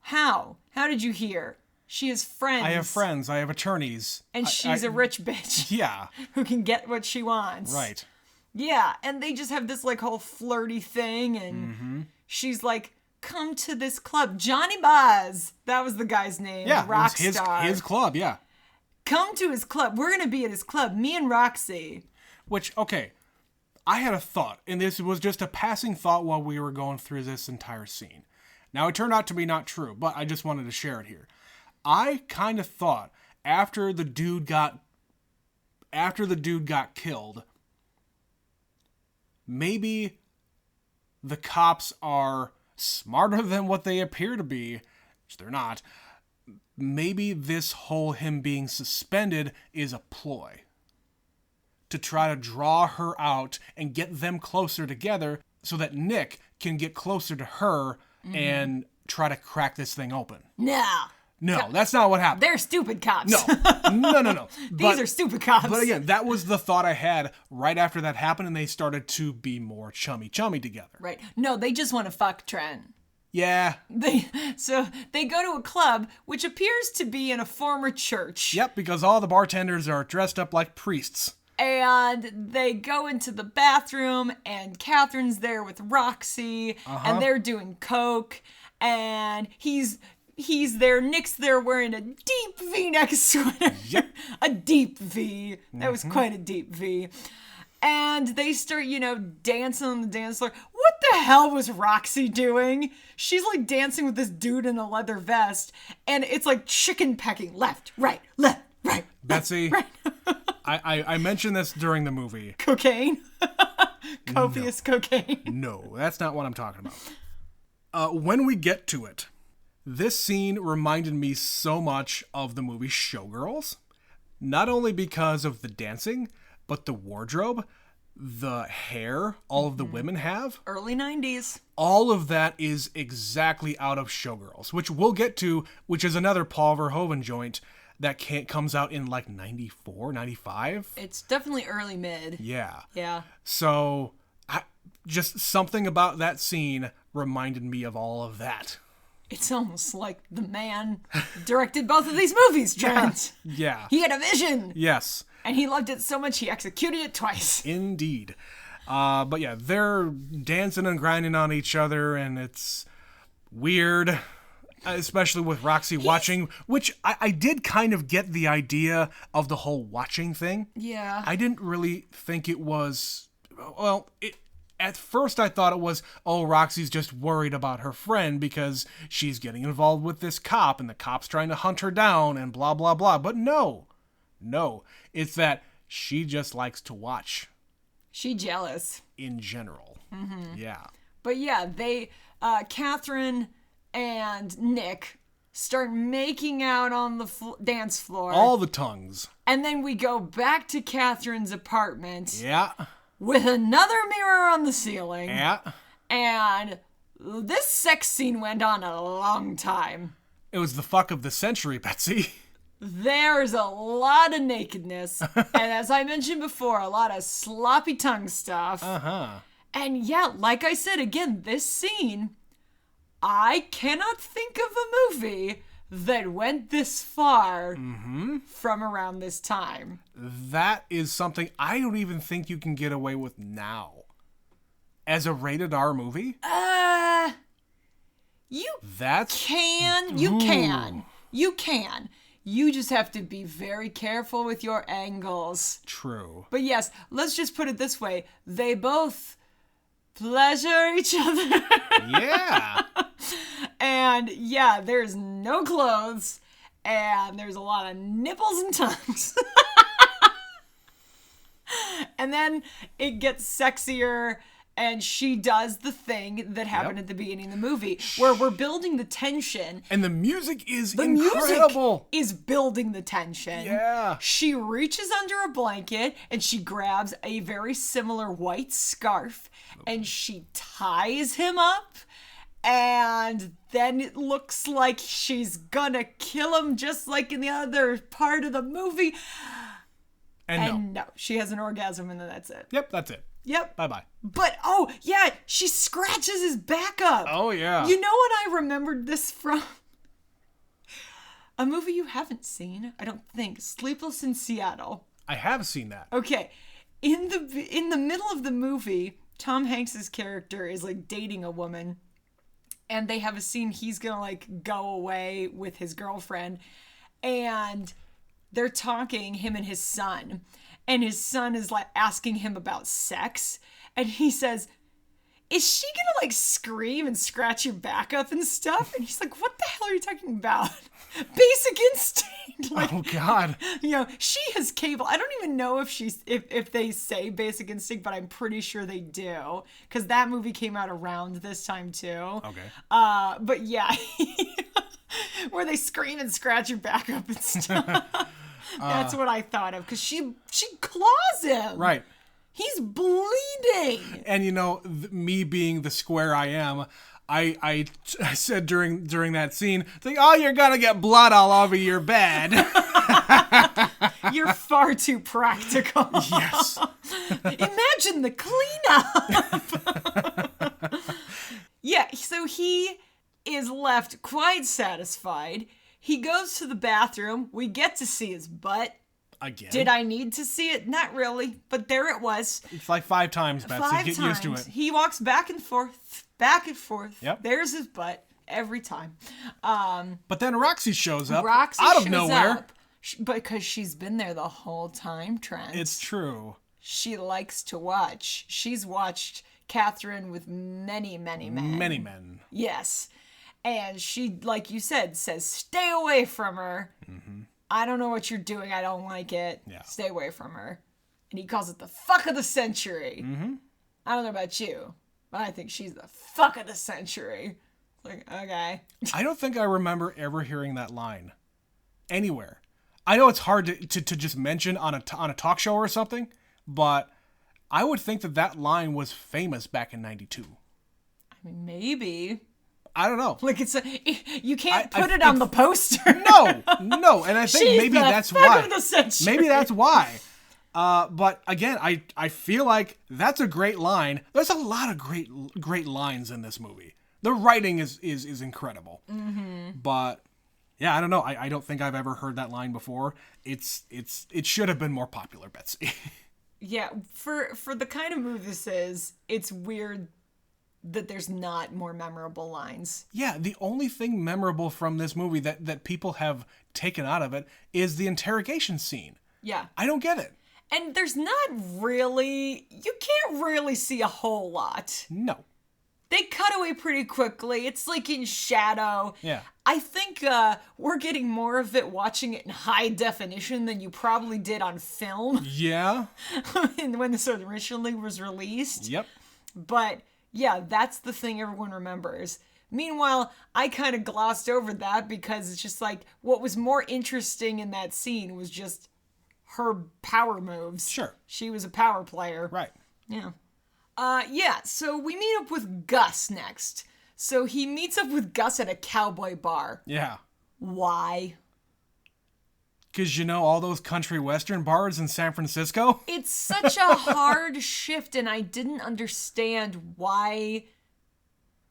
How? How did you hear? She has friends. I have friends. I have attorneys. And she's a rich bitch. Yeah. Who can get what she wants. Right. Yeah. And they just have this like whole flirty thing. And she's like, come to this club. Johnny Baz. That was the guy's name. Yeah. Rock it was star. his club. Yeah. Come to his club. We're going to be at his club. Me and Roxy. Which, okay. I had a thought, and this was just a passing thought while we were going through this entire scene. Now, it turned out to be not true, but I just wanted to share it here. I kind of thought after the dude got killed, maybe the cops are smarter than what they appear to be, which they're not. Maybe this whole him being suspended is a ploy to try to draw her out and get them closer together so that Nick can get closer to her and try to crack this thing open. No, that's not what happened. They're stupid cops. No. These are stupid cops. But again, that was the thought I had right after that happened, and they started to be more chummy together. Right. No, they just want to fuck Trent. Yeah. So they go to a club, which appears to be in a former church. Yep, because all the bartenders are dressed up like priests. And they go into the bathroom, and Catherine's there with Roxy, and they're doing coke, and he's there, Nick's there wearing a deep V-neck sweater. Yep. A deep V. That was quite a deep V. And they start, dancing on the dance floor. What the hell was Roxy doing? She's like dancing with this dude in a leather vest, and it's like chicken pecking. Left, right, left, right. Betsy, right. I mentioned this during the movie. Cocaine? Copious cocaine? No, that's not what I'm talking about. When we get to it, this scene reminded me so much of the movie Showgirls. Not only because of the dancing, but the wardrobe, the hair all of the women have. Early 90s. All of that is exactly out of Showgirls, which we'll get to, which is another Paul Verhoeven joint that comes out in like 94, 95. It's definitely early mid. Yeah. Yeah. So just something about that scene reminded me of all of that. It's almost like the man directed both of these movies, Trent. Yeah. He had a vision. Yes. And he loved it so much he executed it twice. Indeed. But yeah, they're dancing and grinding on each other, and it's weird, especially with Roxy watching, which I did kind of get the idea of the whole watching thing. Yeah. I didn't really think it was, at first I thought it was, Roxy's just worried about her friend because she's getting involved with this cop and the cop's trying to hunt her down and blah, blah, blah. But no, it's that she just likes to watch. She jealous. In general. Mm-hmm. Yeah. But yeah, they, Catherine and Nick start making out on the dance floor. All the tongues. And then we go back to Catherine's apartment. Yeah. With another mirror on the ceiling. Yeah. And this sex scene went on a long time. It was the fuck of the century, Betsy. There's a lot of nakedness. And as I mentioned before, a lot of sloppy tongue stuff. Uh-huh. And yeah, like I said, again, this scene, I cannot think of a movie that went this far from around this time. That is something I don't even think you can get away with now. As a rated R movie? You That's can. You can. You can. You just have to be very careful with your angles. true. But yes, let's just put it this way. They both pleasure each other. Yeah. And yeah, there's no clothes. And there's a lot of nipples and tongues. And then it gets sexier. And she does the thing that happened at the beginning of the movie, where we're building the tension. And the music is The incredible. music is building the tension. Yeah. She reaches under a blanket and she grabs a very similar white scarf and she ties him up. And then it looks like she's gonna kill him just like in the other part of the movie. And no, she has an orgasm and then that's it. Yep, that's it. Yep. Bye-bye. But, oh, yeah, she scratches his back up. Oh, yeah. You know what I remembered this from? A movie you haven't seen, I don't think. Sleepless in Seattle. I have seen that. Okay. In the middle of the movie, Tom Hanks's character is, like, dating a woman. And they have a scene he's gonna, like, go away with his girlfriend. And they're talking, him and his son. And his son is like asking him about sex. And he says, is she gonna like scream and scratch your back up and stuff? And he's like, what the hell are you talking about? Basic Instinct. Like, Oh, God. you know, she has cable. I don't even know if they say Basic Instinct, but I'm pretty sure they do. Because that movie came out around this time too. Okay. But yeah. Where they scream and scratch your back up and stuff. That's what I thought of, because she claws him. Right. He's bleeding. And you know, me being the square I am, I said during that scene, like, oh, you're gonna get blood all over your bed. You're far too practical. Yes. Imagine the cleanup. Yeah, so he is left quite satisfied. He goes to the bathroom. We get to see his butt. Again. Did I need to see it? Not really, but there it was. It's like 5 times, Betsy. 5 Get times. used to it. He walks back and forth, back and forth. Yep. There's his butt every time. But then Roxy shows up Roxy out of shows nowhere. up because she's been there the whole time, Trent. It's true. She likes to watch. She's watched Catherine with many, many men. Many men. Yes. And she, like you said, says, stay away from her. Mm-hmm. I don't know what you're doing. I don't like it. Yeah. Stay away from her. And he calls it the fuck of the century. Mm-hmm. I don't know about you, but I think she's the fuck of the century. Like, okay. I don't think I remember ever hearing that line anywhere. I know it's hard to just mention on a talk show or something, but I would think that line was famous back in 92. I mean, maybe. I don't know. Like, you can't put it on the poster. No, and I think She's maybe the that's fuck why. of the century. Maybe that's why. But again, I feel like that's a great line. There's a lot of great lines in this movie. The writing is incredible. Mm-hmm. But yeah, I don't know. I don't think I've ever heard that line before. It should have been more popular, Betsy. Yeah, for the kind of movie this is, it's weird that there's not more memorable lines. Yeah, the only thing memorable from this movie that people have taken out of it is the interrogation scene. Yeah. I don't get it. And there's not really, you can't really see a whole lot. No. They cut away pretty quickly. It's like in shadow. Yeah. I think we're getting more of it watching it in high definition than you probably did on film. Yeah. when this originally was released. Yep. But yeah, that's the thing everyone remembers. Meanwhile, I kind of glossed over that because it's just like what was more interesting in that scene was just her power moves. Sure. She was a power player. Right. Yeah. Yeah, so we meet up with Gus next. So he meets up with Gus at a cowboy bar. Yeah. Why? Because you know all those country western bars in San Francisco? It's such a hard shift, and I didn't understand why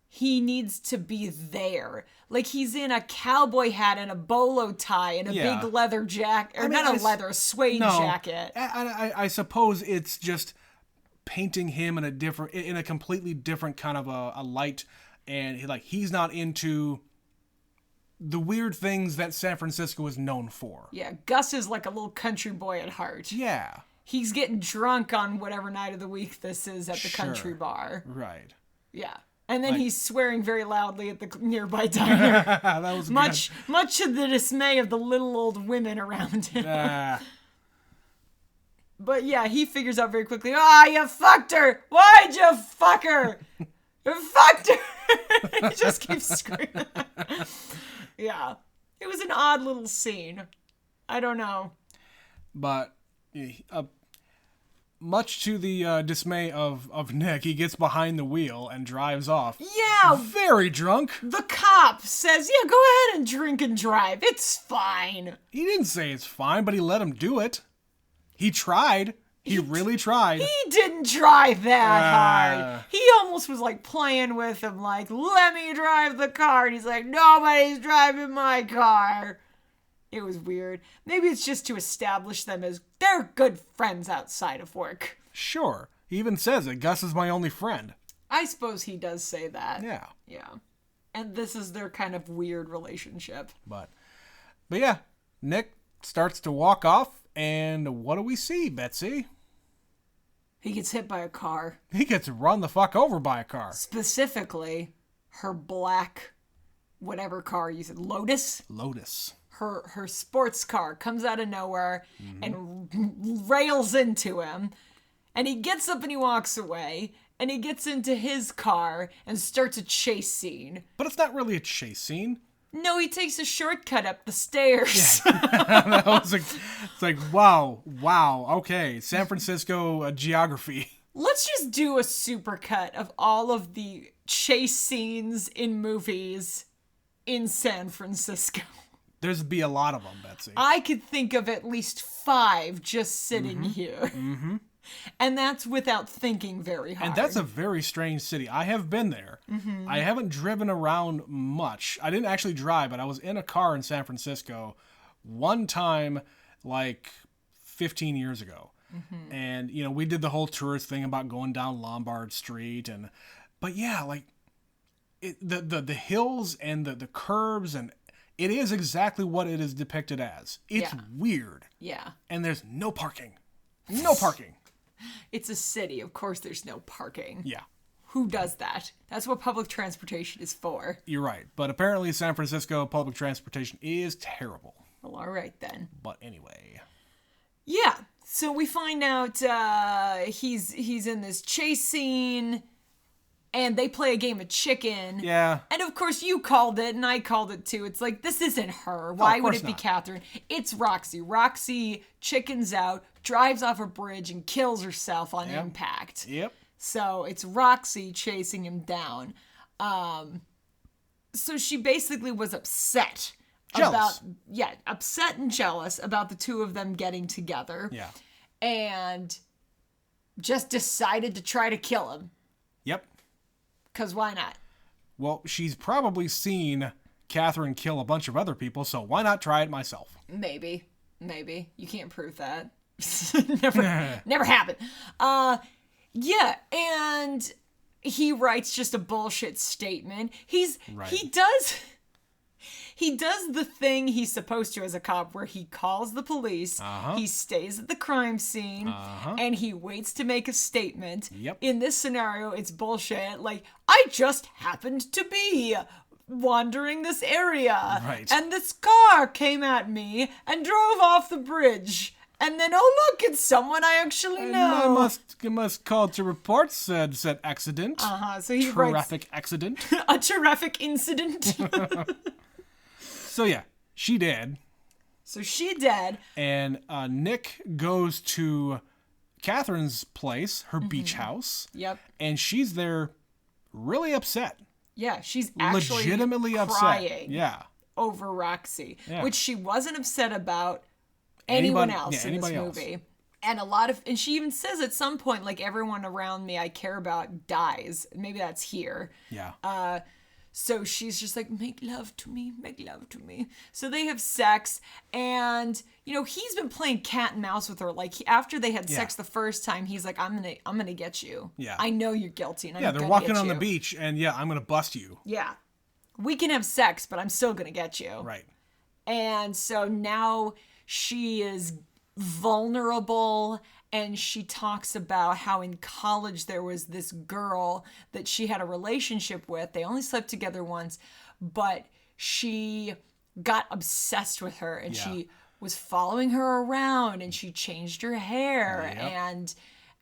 he needs to be there. Like, he's in a cowboy hat and a bolo tie and a big leather jacket. Or a suede jacket. I suppose it's just painting him in a completely different kind of a light, and he's not into the weird things that San Francisco is known for. Yeah, Gus is like a little country boy at heart. Yeah. He's getting drunk on whatever night of the week this is at the country bar. Right. Yeah. And then he's swearing very loudly at the nearby diner. That was much to the dismay of the little old women around him. But yeah, he figures out very quickly, you fucked her! Why'd you fuck her? You fucked her! He just keeps screaming. Yeah. It was an odd little scene. I don't know. But much to the dismay of Nick, he gets behind the wheel and drives off. Yeah. Very drunk. The cop says, yeah, go ahead and drink and drive. It's fine. He didn't say it's fine, but he let him do it. He tried. He really tried. He didn't try that hard. He almost was like playing with him, like, let me drive the car. And he's like, nobody's driving my car. It was weird. Maybe it's just to establish them as they're good friends outside of work. Sure. He even says it. Gus is my only friend. I suppose he does say that. Yeah. Yeah. And this is their kind of weird relationship. But yeah, Nick starts to walk off, and what do we see, Betsy? He gets hit by a car. He gets run the fuck over by a car. Specifically, her black, whatever car you said, Lotus? Lotus. Her sports car comes out of nowhere and rails into him. And he gets up and he walks away. And he gets into his car and starts a chase scene. But it's not really a chase scene. No, he takes a shortcut up the stairs. Yeah. It's like, wow, okay. San Francisco geography. Let's just do a supercut of all of the chase scenes in movies in San Francisco. There'd be a lot of them, Betsy. I could think of at least 5 just sitting here. Mm-hmm. And that's without thinking very hard. And that's a very strange city. I have been there. Mm-hmm. I haven't driven around much. I didn't actually drive, but I was in a car in San Francisco one time, like 15 years ago. Mm-hmm. And, we did the whole tourist thing about going down Lombard Street. But yeah, like the hills and the curves, and it is exactly what it is depicted as. It's weird. Yeah. And there's no parking. No parking. It's a city. Of course there's no parking. Yeah. Who does that? That's what public transportation is for. You're right. But apparently San Francisco public transportation is terrible. Well, all right then. But anyway. Yeah. So we find out he's in this chase scene, and they play a game of chicken. Yeah. And of course you called it, and I called it too. It's like, this isn't her. Why would it be Catherine? It's Roxy. Roxy chickens out, drives off a bridge, and kills herself on impact. Yep. So it's Roxy chasing him down. So she basically was upset. Jealous. Upset and jealous about the two of them getting together. Yeah. And just decided to try to kill him. Yep. Because why not? Well, she's probably seen Catherine kill a bunch of other people, so why not try it myself? Maybe. You can't prove that. Never happened. Yeah, and he writes just a bullshit statement. He does the thing he's supposed to as a cop, where he calls the police, he stays at the crime scene, and he waits to make a statement. Yep. In this scenario, it's bullshit. Like, I just happened to be wandering this area, right, and this car came at me and drove off the bridge. And then, oh look, it's someone I actually know. I must call to report said accident. So he Terrific accident. A terrific incident. So yeah, she dead. So she dead. And Nick goes to Catherine's place, her beach house. Yep. And she's there really upset. Yeah, she's actually legitimately crying upset. Yeah. over Roxy, Yeah. which she wasn't upset about anyone else in this movie. And she even says at some point, like, everyone around me I care about dies. Maybe that's here. Yeah. So she's just like, make love to me, make love to me. So they have sex, and he's been playing cat and mouse with her. Like, after they had sex the first time, he's like, I'm gonna get you. Yeah. I know you're guilty, and I'm gonna get you. They're walking on the beach, and I'm gonna bust you. Yeah, we can have sex, but I'm still gonna get you. Right. And so now she is vulnerable, and she talks about how in college there was this girl that she had a relationship with. They only slept together once, but she got obsessed with her, and she was following her around, and she changed her hair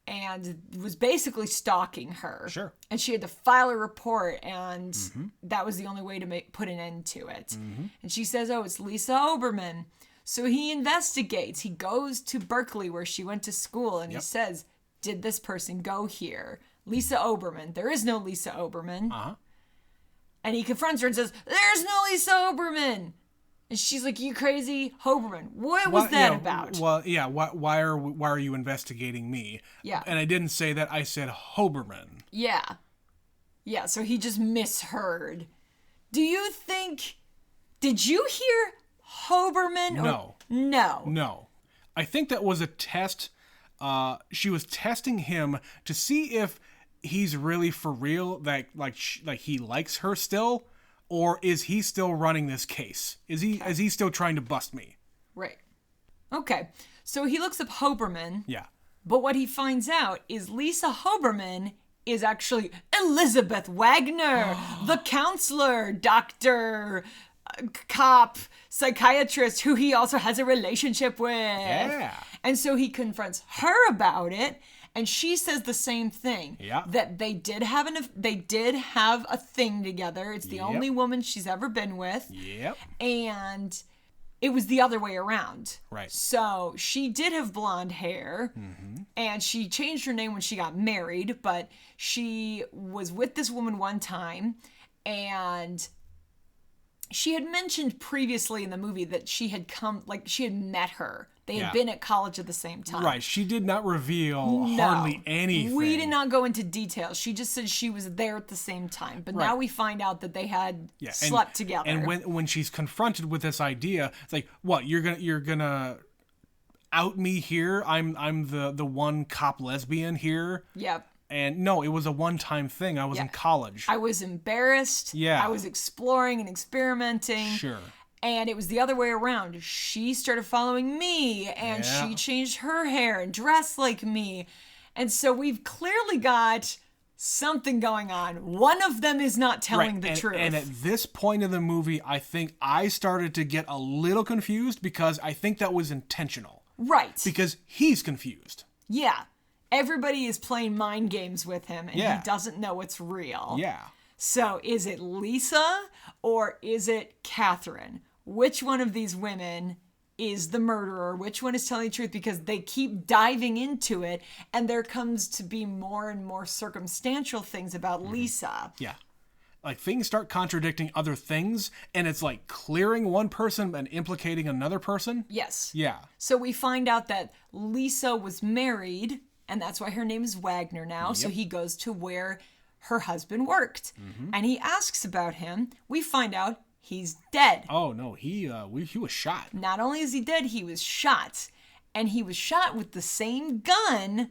and was basically stalking her. Sure. And she had to file a report, and that was the only way to put an end to it. And she says, oh, it's Lisa Oberman. So he investigates. He goes to Berkeley, where she went to school, and he says, did this person go here? Lisa Oberman. There is no Lisa Oberman. And he confronts her and says, there's no Lisa Oberman. And she's like, you crazy? Hoberman. What was that about? Well, yeah, why are you investigating me? Yeah. And I didn't say that. I said Hoberman. Yeah. Yeah, so he just misheard. Do you think... Did you hear Hoberman? No. I think that was a test. She was testing him to see if he's really for real, that like he likes her still, or is he still running this case? Is he still trying to bust me? Right. Okay. So he looks up Hoberman. Yeah. But what he finds out is Lisa Hoberman is actually Elizabeth Wagner, the counselor, doctor, cop, psychiatrist who he also has a relationship with. Yeah. And so he confronts her about it, and she says the same thing. Yeah. That they did have a thing together. It's the only woman she's ever been with. Yep. And it was the other way around. Right. So she did have blonde hair, and she changed her name when she got married, but she was with this woman one time, and she had mentioned previously in the movie that she had met her. They had been at college at the same time. Right. She did not reveal hardly anything. We did not go into details. She just said she was there at the same time. But now we find out that they had slept together. And when she's confronted with this idea, it's like, what, you're gonna out me here? I'm the one cop lesbian here? Yep. And no, it was a one-time thing. I was in college. I was embarrassed. Yeah. I was exploring and experimenting. Sure. And it was the other way around. She started following me, and she changed her hair and dressed like me. And so we've clearly got something going on. One of them is not telling the truth. And at this point in the movie, I think I started to get a little confused, because I think that was intentional. Right. Because he's confused. Yeah. Everybody is playing mind games with him, and Yeah. he doesn't know it's real. Yeah. So is it Lisa or is it Catherine? Which one of these women is the murderer? Which one is telling the truth? Because they keep diving into it, and there comes to be more and more circumstantial things about Lisa. Yeah. Like, things start contradicting other things, and it's like clearing one person and implicating another person. Yes. Yeah. So we find out that Lisa was married, and that's why her name is Wagner now. So he goes to where her husband worked, and he asks about him. We find out he's dead. Oh no, he was shot. Not only is he dead, he was shot, and he was shot with the same gun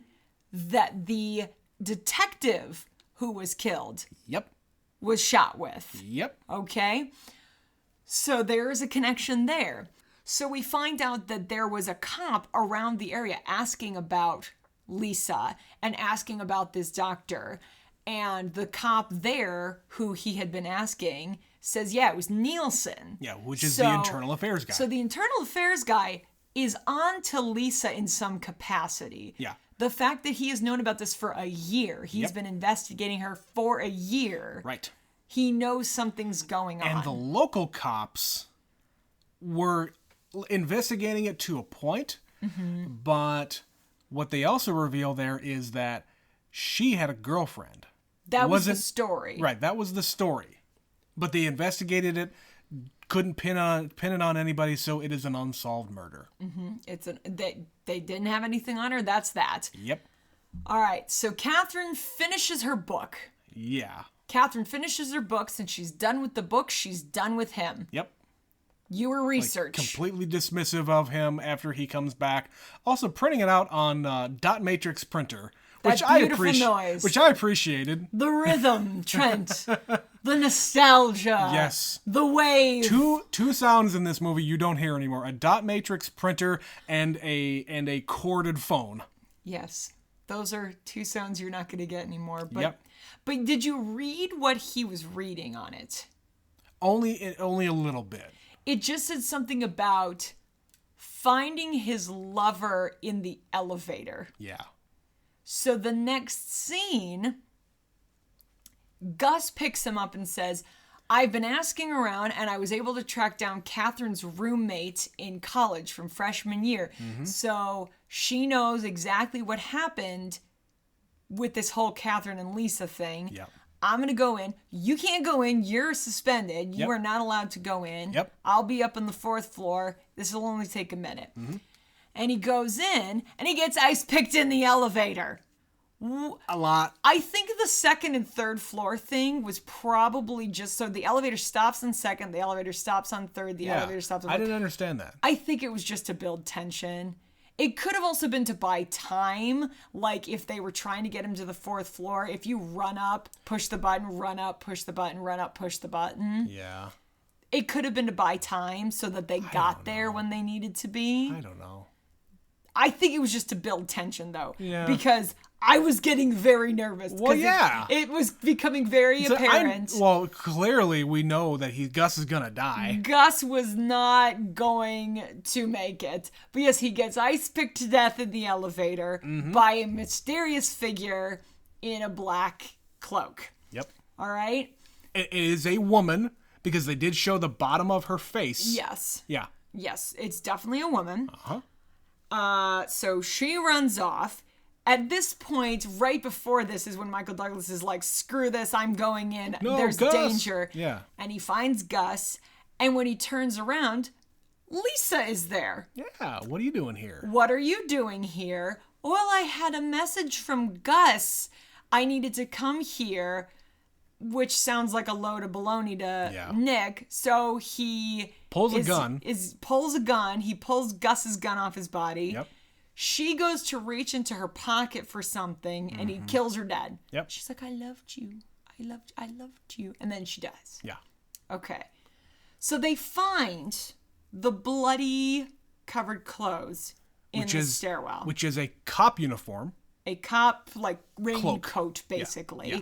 that the detective who was killed was shot with. Yep. Okay? So there is a connection there. So we find out that there was a cop around the area asking about Lisa and asking about this doctor. And the cop there, who he had been asking, says, yeah, it was Nielsen. Yeah, which is the internal affairs guy. So the internal affairs guy is on to Lisa in some capacity. Yeah. The fact that he has known about this for a year, he's been investigating her for a year. Right. He knows something's going on. And the local cops were investigating it to a point, but What they also reveal there is that she had a girlfriend. That was the story. Right, that was the story. But they investigated it, couldn't pin it on anybody, so it is an unsolved murder. They didn't have anything on her. That's that. Yep. All right. So Catherine finishes her book. Yeah. Catherine finishes her book. Since she's done with the book, she's done with him. Yep. Your research. Completely dismissive of him after he comes back. Also printing it out on dot matrix printer. Which I appreciated. The rhythm, Trent. The nostalgia. Yes. The wave. Two sounds in this movie you don't hear anymore: a dot matrix printer and a corded phone. Yes, those are two sounds you're not going to get anymore. But, yep. But did you read what he was reading on it? Only a little bit. It just said something about finding his lover in the elevator. Yeah. So the next scene, Gus picks him up and says, I've been asking around and I was able to track down Catherine's roommate in college from freshman year. Mm-hmm. So she knows exactly what happened with this whole Catherine and Lisa thing. Yep. I'm going to go in. You can't go in. You're suspended. You Yep. are not allowed to go in. Yep. I'll be up on the 4th floor. This will only take a minute. Mm-hmm. And he goes in, and he gets ice picked in the elevator. A lot. I think the 2nd and 3rd floor thing was probably just so the elevator stops on 2nd, the elevator stops on 3rd, the elevator stops on 4th. I didn't understand that. I think it was just to build tension. It could have also been to buy time, like if they were trying to get him to the 4th floor. If you run up, push the button, run up, push the button, run up, push the button. Yeah. It could have been to buy time so that they got there when they needed to be. I don't know. I think it was just to build tension, though. Yeah. Because I was getting very nervous. Well, yeah. It was becoming very apparent. Well, clearly we know that Gus is going to die. Gus was not going to make it. But yes, he gets ice-picked to death in the elevator by a mysterious figure in a black cloak. Yep. All right? It is a woman, because they did show the bottom of her face. Yes. Yeah. Yes, it's definitely a woman. Uh-huh. So she runs off. At this point, right before this is when Michael Douglas is like, screw this, I'm going in. No, There's Gus. danger. Yeah. And he finds Gus. And when he turns around, Lisa is there. Yeah, what are you doing here? What are you doing here? Well, I had a message from Gus. I needed to come here, which sounds like a load of baloney to Nick. So he pulls a gun. He pulls Gus's gun off his body. Yep. She goes to reach into her pocket for something, and he kills her dead. Yep. She's like, I loved you. I loved you. And then she dies. Yeah. Okay. So they find the bloody covered clothes in the stairwell. Which is a cop uniform. A cop, like, raincoat, basically. Yeah.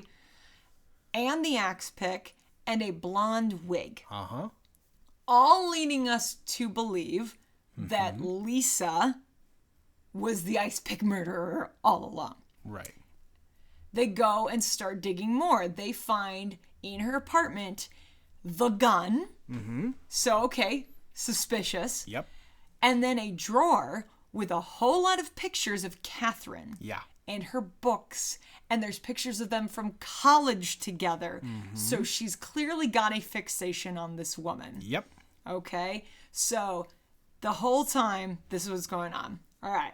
And the axe pick, and a blonde wig. Uh-huh. All leading us to believe that Lisa was the ice pick murderer all along. Right. They go and start digging more. They find in her apartment the gun. Mm-hmm. So, okay, suspicious. Yep. And then a drawer with a whole lot of pictures of Catherine. Yeah. And her books. And there's pictures of them from college together. Mm-hmm. So she's clearly got a fixation on this woman. Yep. Okay? So the whole time, this is what's going on. All right.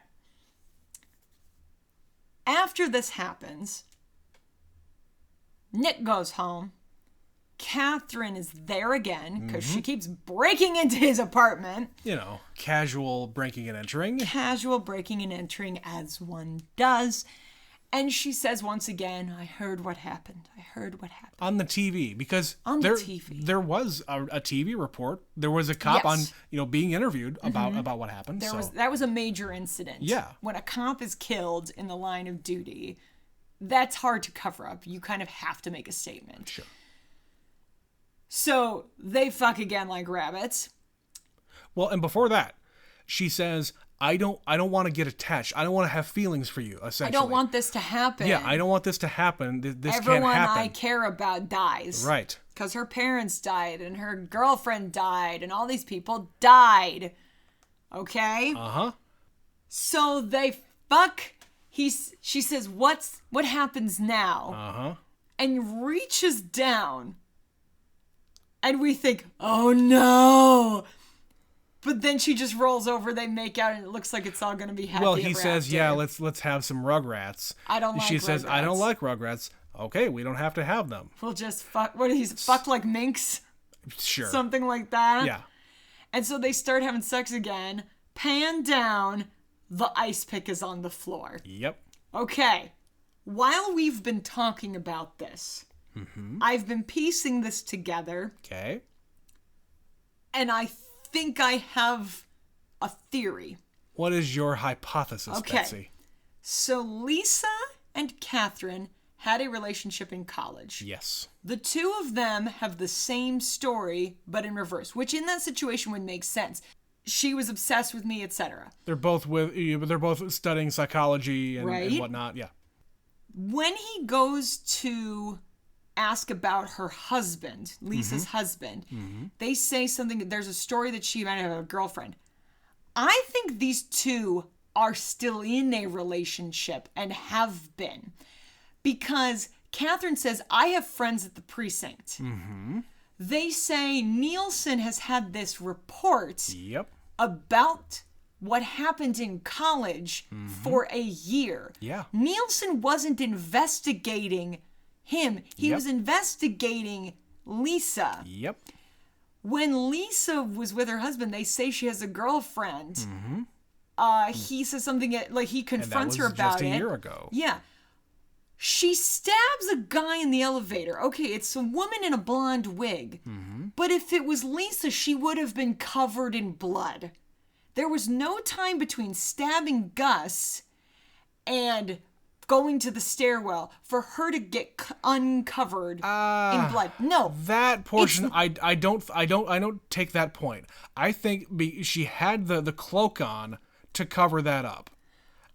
After this happens, Nick goes home. Catherine is there again because she keeps breaking into his apartment. You know, casual breaking and entering. Casual breaking and entering as one does. And she says once again, I heard what happened. On the TV, because there was a TV report. There was a cop on, being interviewed about what happened. That was a major incident. Yeah. When a cop is killed in the line of duty, that's hard to cover up. You kind of have to make a statement. Sure. So they fuck again like rabbits. Well, and before that, she says, I don't want to get attached. I don't want to have feelings for you, essentially. I don't want this to happen. Yeah, I don't want this to happen. This can't happen. Everyone I care about dies. Right. Because her parents died, and her girlfriend died, and all these people died. Okay? Uh-huh. So they Buck, she says, what happens now? Uh-huh. And reaches down. And we think, oh no. But then she just rolls over, they make out, and it looks like it's all going to be happy. Well, he ever says, after. yeah, let's have some Rugrats. I don't like She says, I don't Rugrats. like Rugrats. Okay, we don't have to have them. We'll just fuck. What he's fuck like minks? Sure. Something like that. Yeah. And so they start having sex again. Pan down. The ice pick is on the floor. Yep. Okay. While we've been talking about this, I've been piecing this together. Okay. And I think I have a theory. What is your hypothesis, Okay. Betsy? So Lisa and Catherine had a relationship in college. Yes. The two of them have the same story, but in reverse, which in that situation would make sense. She was obsessed with me, etc. They're both studying psychology and Right. whatnot. Yeah. When he goes to ask about her husband, Lisa's husband, they say something. There's a story that she might have a girlfriend. I think these two are still in a relationship and have been. Because Catherine says, I have friends at the precinct. They say Nielsen has had this report Yep. about what happened in college for a year. Yeah. Nielsen wasn't investigating him. He Yep. was investigating Lisa. Yep. When Lisa was with her husband, they say she has a girlfriend. He says something like he And that confronts was her about just a it. year ago. Yeah. She stabs a guy in the elevator. Okay, it's a woman in a blonde wig. But if it was Lisa, she would have been covered in blood. There was no time between stabbing Gus and going to the stairwell for her to get uncovered in blood. No. That portion, I don't take that point. I think she had the cloak on to cover that up.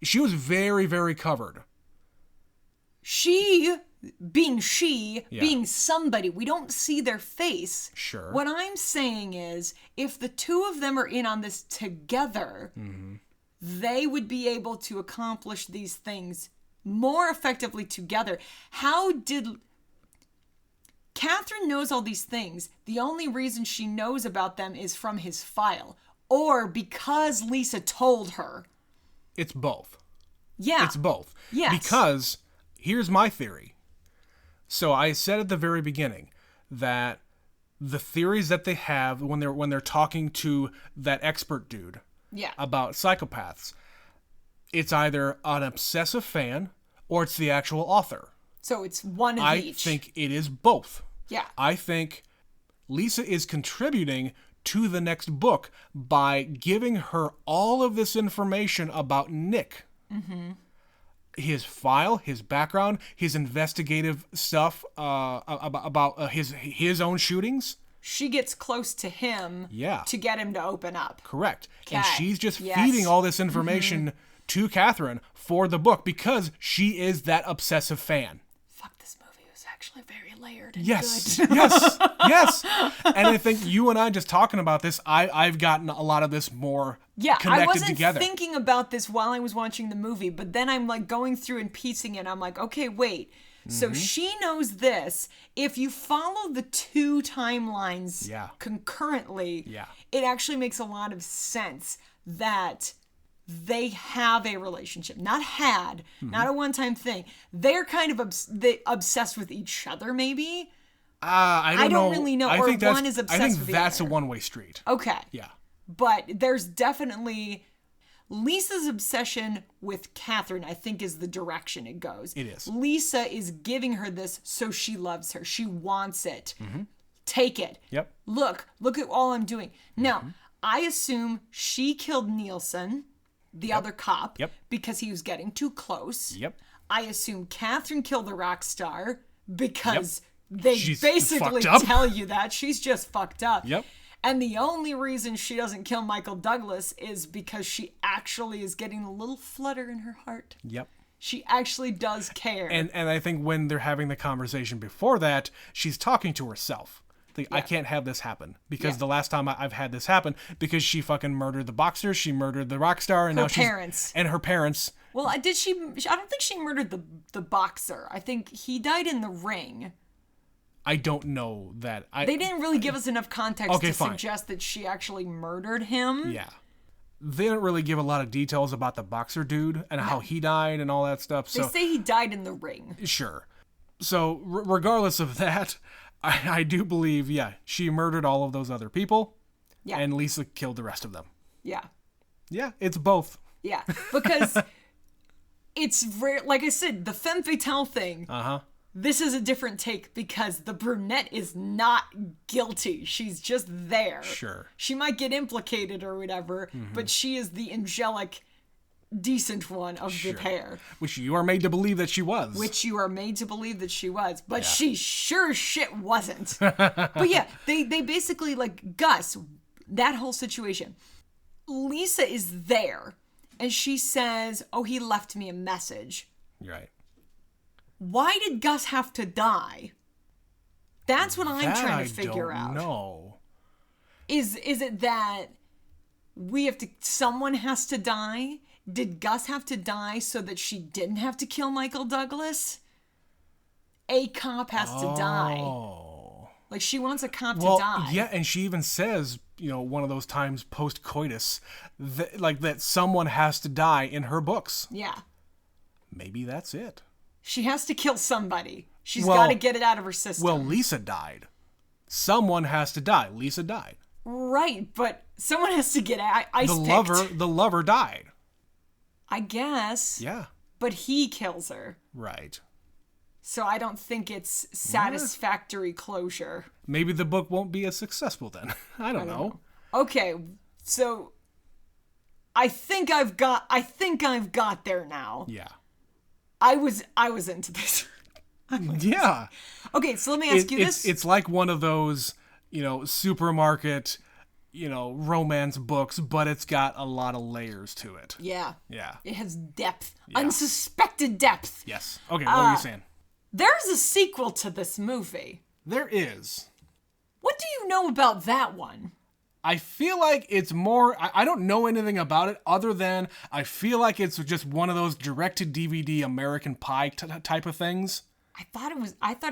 She was very, very covered. Being Yeah. somebody, we don't see their face. Sure. What I'm saying is, if the two of them are in on this together, they would be able to accomplish these things more effectively together. How did... Catherine knows all these things. The only reason she knows about them is from his file. Or because Lisa told her. It's both. Yeah. It's both. Yes. Because here's my theory. So I said at the very beginning that the theories that they have when they're talking to that expert dude Yeah. about psychopaths, it's either an obsessive fan or it's the actual author. So it's one of I each. think it is both. Yeah. I think Lisa is contributing to the next book by giving her all of this information about Nick. His file, his background, his investigative stuff about his own shootings. She gets close to him Yeah. to get him to open up. Correct. And Okay. she's just Yes. feeding all this information to Catherine for the book because she is that obsessive fan. Fuck, this movie was actually very layered and Yes, good. yes. And I think you and I just talking about this, I've gotten a lot of this more Yeah, connected I wasn't together. thinking about this while I was watching the movie, but then I'm like going through and piecing it. I'm like, okay, wait. So she knows this. If you follow the two timelines Yeah. concurrently, Yeah. it actually makes a lot of sense that they have a relationship. Not had, not a one-time thing. They're kind of obsessed with each other, maybe. I don't really know, I or think that's, one is obsessed I think with the that's a other. one-way street. Okay. Yeah. But there's definitely Lisa's obsession with Catherine, I think, is the direction it goes. It is. Lisa is giving her this so she loves her. She wants it. Take it. Yep. Look at all I'm doing. Now, I assume she killed Nielsen, the other cop, Yep. because he was getting too close. Yep. I assume Catherine killed the rock star because they She's basically fucked up. tell you that. She's just fucked up. Yep. And the only reason she doesn't kill Michael Douglas is because she actually is getting a little flutter in her heart. Yep. She actually does care. And I think when they're having the conversation before that, she's talking to herself. Like, I can't have this happen because the last time I've had this happen because she fucking murdered the boxer, she murdered the rock star, and Her now parents. and her parents, Well, I don't think she murdered the boxer. I think he died in the ring. I don't know that. They didn't really give us enough context to fine. suggest that she actually murdered him. Yeah. They don't really give a lot of details about the boxer dude and how he died and all that stuff. So They say he died in the ring. sure. So regardless of that, I do believe, she murdered all of those other people. Yeah. And Lisa killed the rest of them. Yeah. Yeah, it's both. Yeah. Because it's rare. Like I said, the femme fatale thing. Uh-huh. This is a different take because the brunette is not guilty. She's just there. Sure. She might get implicated or whatever, but she is the angelic, decent one of the pair. Which you are made to believe that she was. Which you are made to believe that she was, but she sure shit wasn't. But yeah, they basically, like, Gus, that whole situation. Lisa is there, and she says, oh, he left me a message. Right. Why did Gus have to die? That's what I'm trying to figure out. No. Is it that someone has to die? Did Gus have to die so that she didn't have to kill Michael Douglas? A cop has to die. Like, she wants a cop to die. Yeah, and she even says, one of those times post-coitus, that someone has to die in her books. Yeah. Maybe that's it. She has to kill somebody. She's got to get it out of her system. Well, Lisa died. Someone has to die. Lisa died. Right, but someone has to get ice picked. The lover died. I guess. Yeah. But he kills her. Right. So I don't think it's satisfactory closure. Maybe the book won't be as successful then. I don't know. Okay, so I think I've got there now. Yeah. I was into this. Yeah. Okay, so let me ask you this. It's like one of those, supermarket, romance books, but it's got a lot of layers to it. Yeah. Yeah. It has depth. Yeah. Unsuspected depth. Yes. Okay, what were you saying? There's a sequel to this movie. There is. What do you know about that one? I feel like it's more... I don't know anything about it other than I feel like it's just one of those direct-to-DVD American Pie type of things. I thought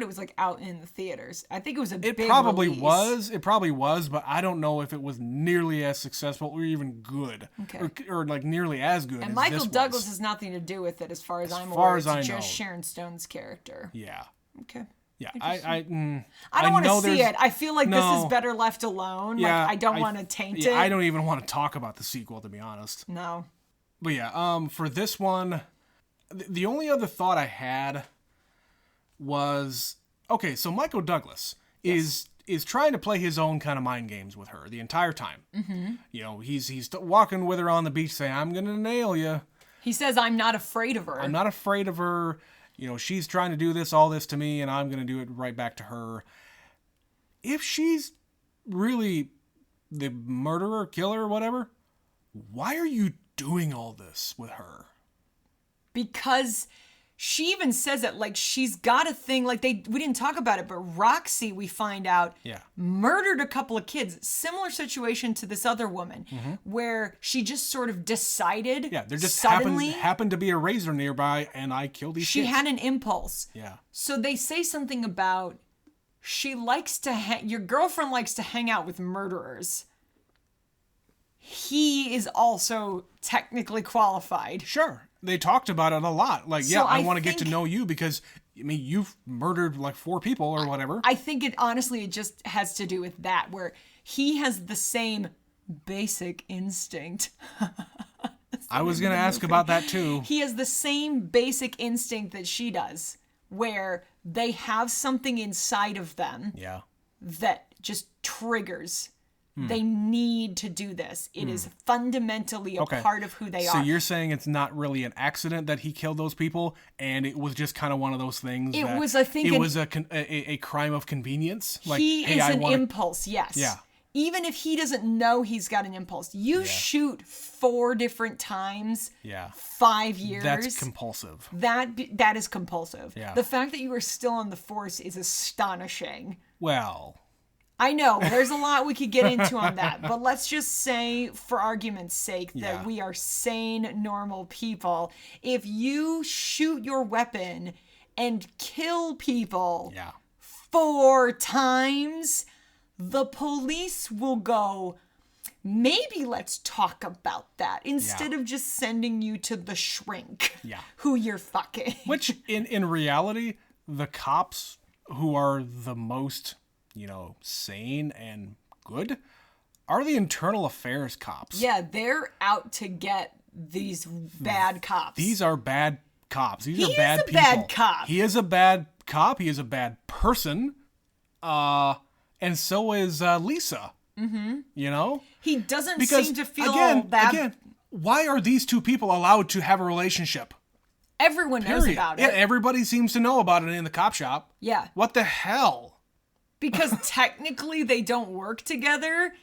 it was like out in the theaters. I think it was a big It probably release. was. It probably was, but I don't know if it was nearly as successful or even good. Okay. Or like nearly as good and as Michael this Douglas was. has nothing to do with it as far as I'm aware. far as I it's know. just Sharon Stone's character. Yeah. Okay. Yeah. I don't I want know to see there's- it. I feel like No. this is better left alone. Yeah, Like, I don't want to taint it. Yeah, I don't even want to talk about the sequel, to be honest. No. But yeah, for this one, the only other thought I had was, okay, so Michael Douglas is trying to play his own kind of mind games with her the entire time. Mm-hmm. He's walking with her on the beach saying, I'm going to nail you. He says, I'm not afraid of her. I'm not afraid of her. She's trying to do all this to me, and I'm going to do it right back to her. If she's really the murderer, killer, whatever, why are you doing all this with her? Because she even says it, like, she's got a thing, like, we didn't talk about it, but Roxy, we find out, murdered a couple of kids. Similar situation to this other woman, where she just sort of decided, there just suddenly happened to be a razor nearby, and I killed these kids. She had an impulse. Yeah. So they say something about, your girlfriend likes to hang out with murderers. He is also technically qualified. Sure. They talked about it a lot. Like, So I I want to get to think- know you because, you've murdered like 4 people or whatever. I think it just has to do with that, where he has the same basic instinct. I was going to ask about that too. He has the same basic instinct that she does, where they have something inside of them that just triggers. They need to do this. It is fundamentally a part of who they are. So you're saying it's not really an accident that he killed those people, and it was just kind of one of those things. It was, I think, it was a crime of convenience. Like, he hey, is an impulse. Yes. Yeah. Even if he doesn't know he's got an impulse, you shoot 4 different times. Yeah. 5 years. That's compulsive. That is compulsive. Yeah. The fact that you are still on the force is astonishing. Well, I know, there's a lot we could get into on that, but let's just say, for argument's sake, that we are sane, normal people. If you shoot your weapon and kill people 4 times, the police will go, maybe let's talk about that, instead of just sending you to the shrink who you're fucking. Which, in reality, the cops who are the most, sane and good are the internal affairs cops. Yeah, they're out to get these bad cops. These are bad cops. These are bad people. Bad cop. He is a bad cop. He is a bad person. And so is Lisa. Mm-hmm. He doesn't seem to feel that. Again, why are these two people allowed to have a relationship? Everyone knows about it. Yeah, everybody seems to know about it in the cop shop. Yeah. What the hell? Because technically they don't work together.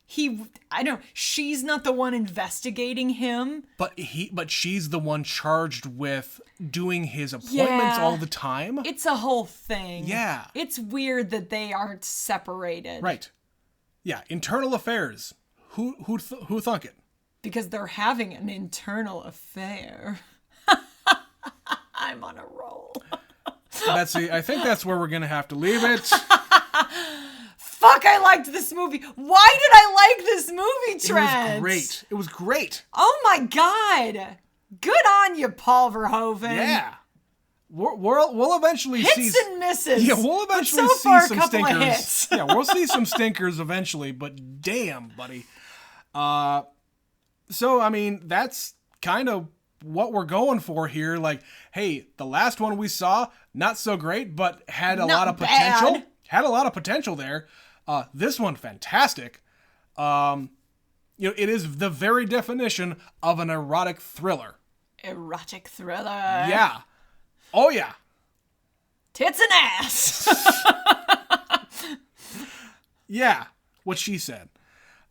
She's not the one investigating him. But she's the one charged with doing his appointments all the time. It's a whole thing. Yeah. It's weird that they aren't separated. Right. Yeah, internal affairs. Who thunk it? Because they're having an internal affair. I'm on a roll. Betsy, I think that's where we're going to have to leave it. Fuck, I liked this movie. Why did I like this movie, Trent? It was great. Oh my God. Good on you, Paul Verhoeven. Yeah. We'll eventually see... Hits and misses. Yeah, we'll eventually so see far, some a couple stinkers. Of hits. Yeah, we'll see some stinkers eventually, but damn, buddy. So, I mean, that's kind of what we're going for here. Like, hey, the last one we saw, not so great, but had a lot of potential. Bad. Had a lot of potential there. This one, fantastic. It is the very definition of an erotic thriller. Erotic thriller. Yeah. Oh, yeah. Tits and ass. Yeah, what she said.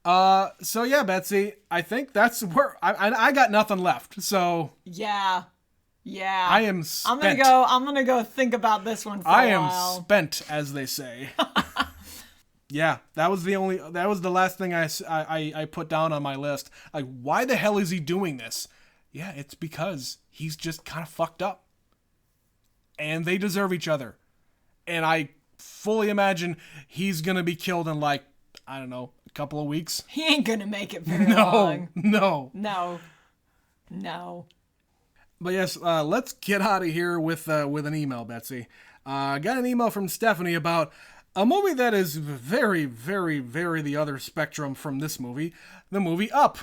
So yeah, Betsy, I think that's where I got nothing left. So yeah, I am spent. I'm gonna go think about this one for a while. I am spent, as they say. Yeah, that was the last thing I put down on my list. Like, why the hell is he doing this? Yeah, it's because he's just kind of fucked up. And they deserve each other. And I fully imagine he's going to be killed in, like, I don't know, a couple of weeks. He ain't going to make it very long. No. But yes, let's get out of here with an email, Betsy. I got an email from Stephanie about a movie that is very, very, very the other spectrum from this movie, the movie Up.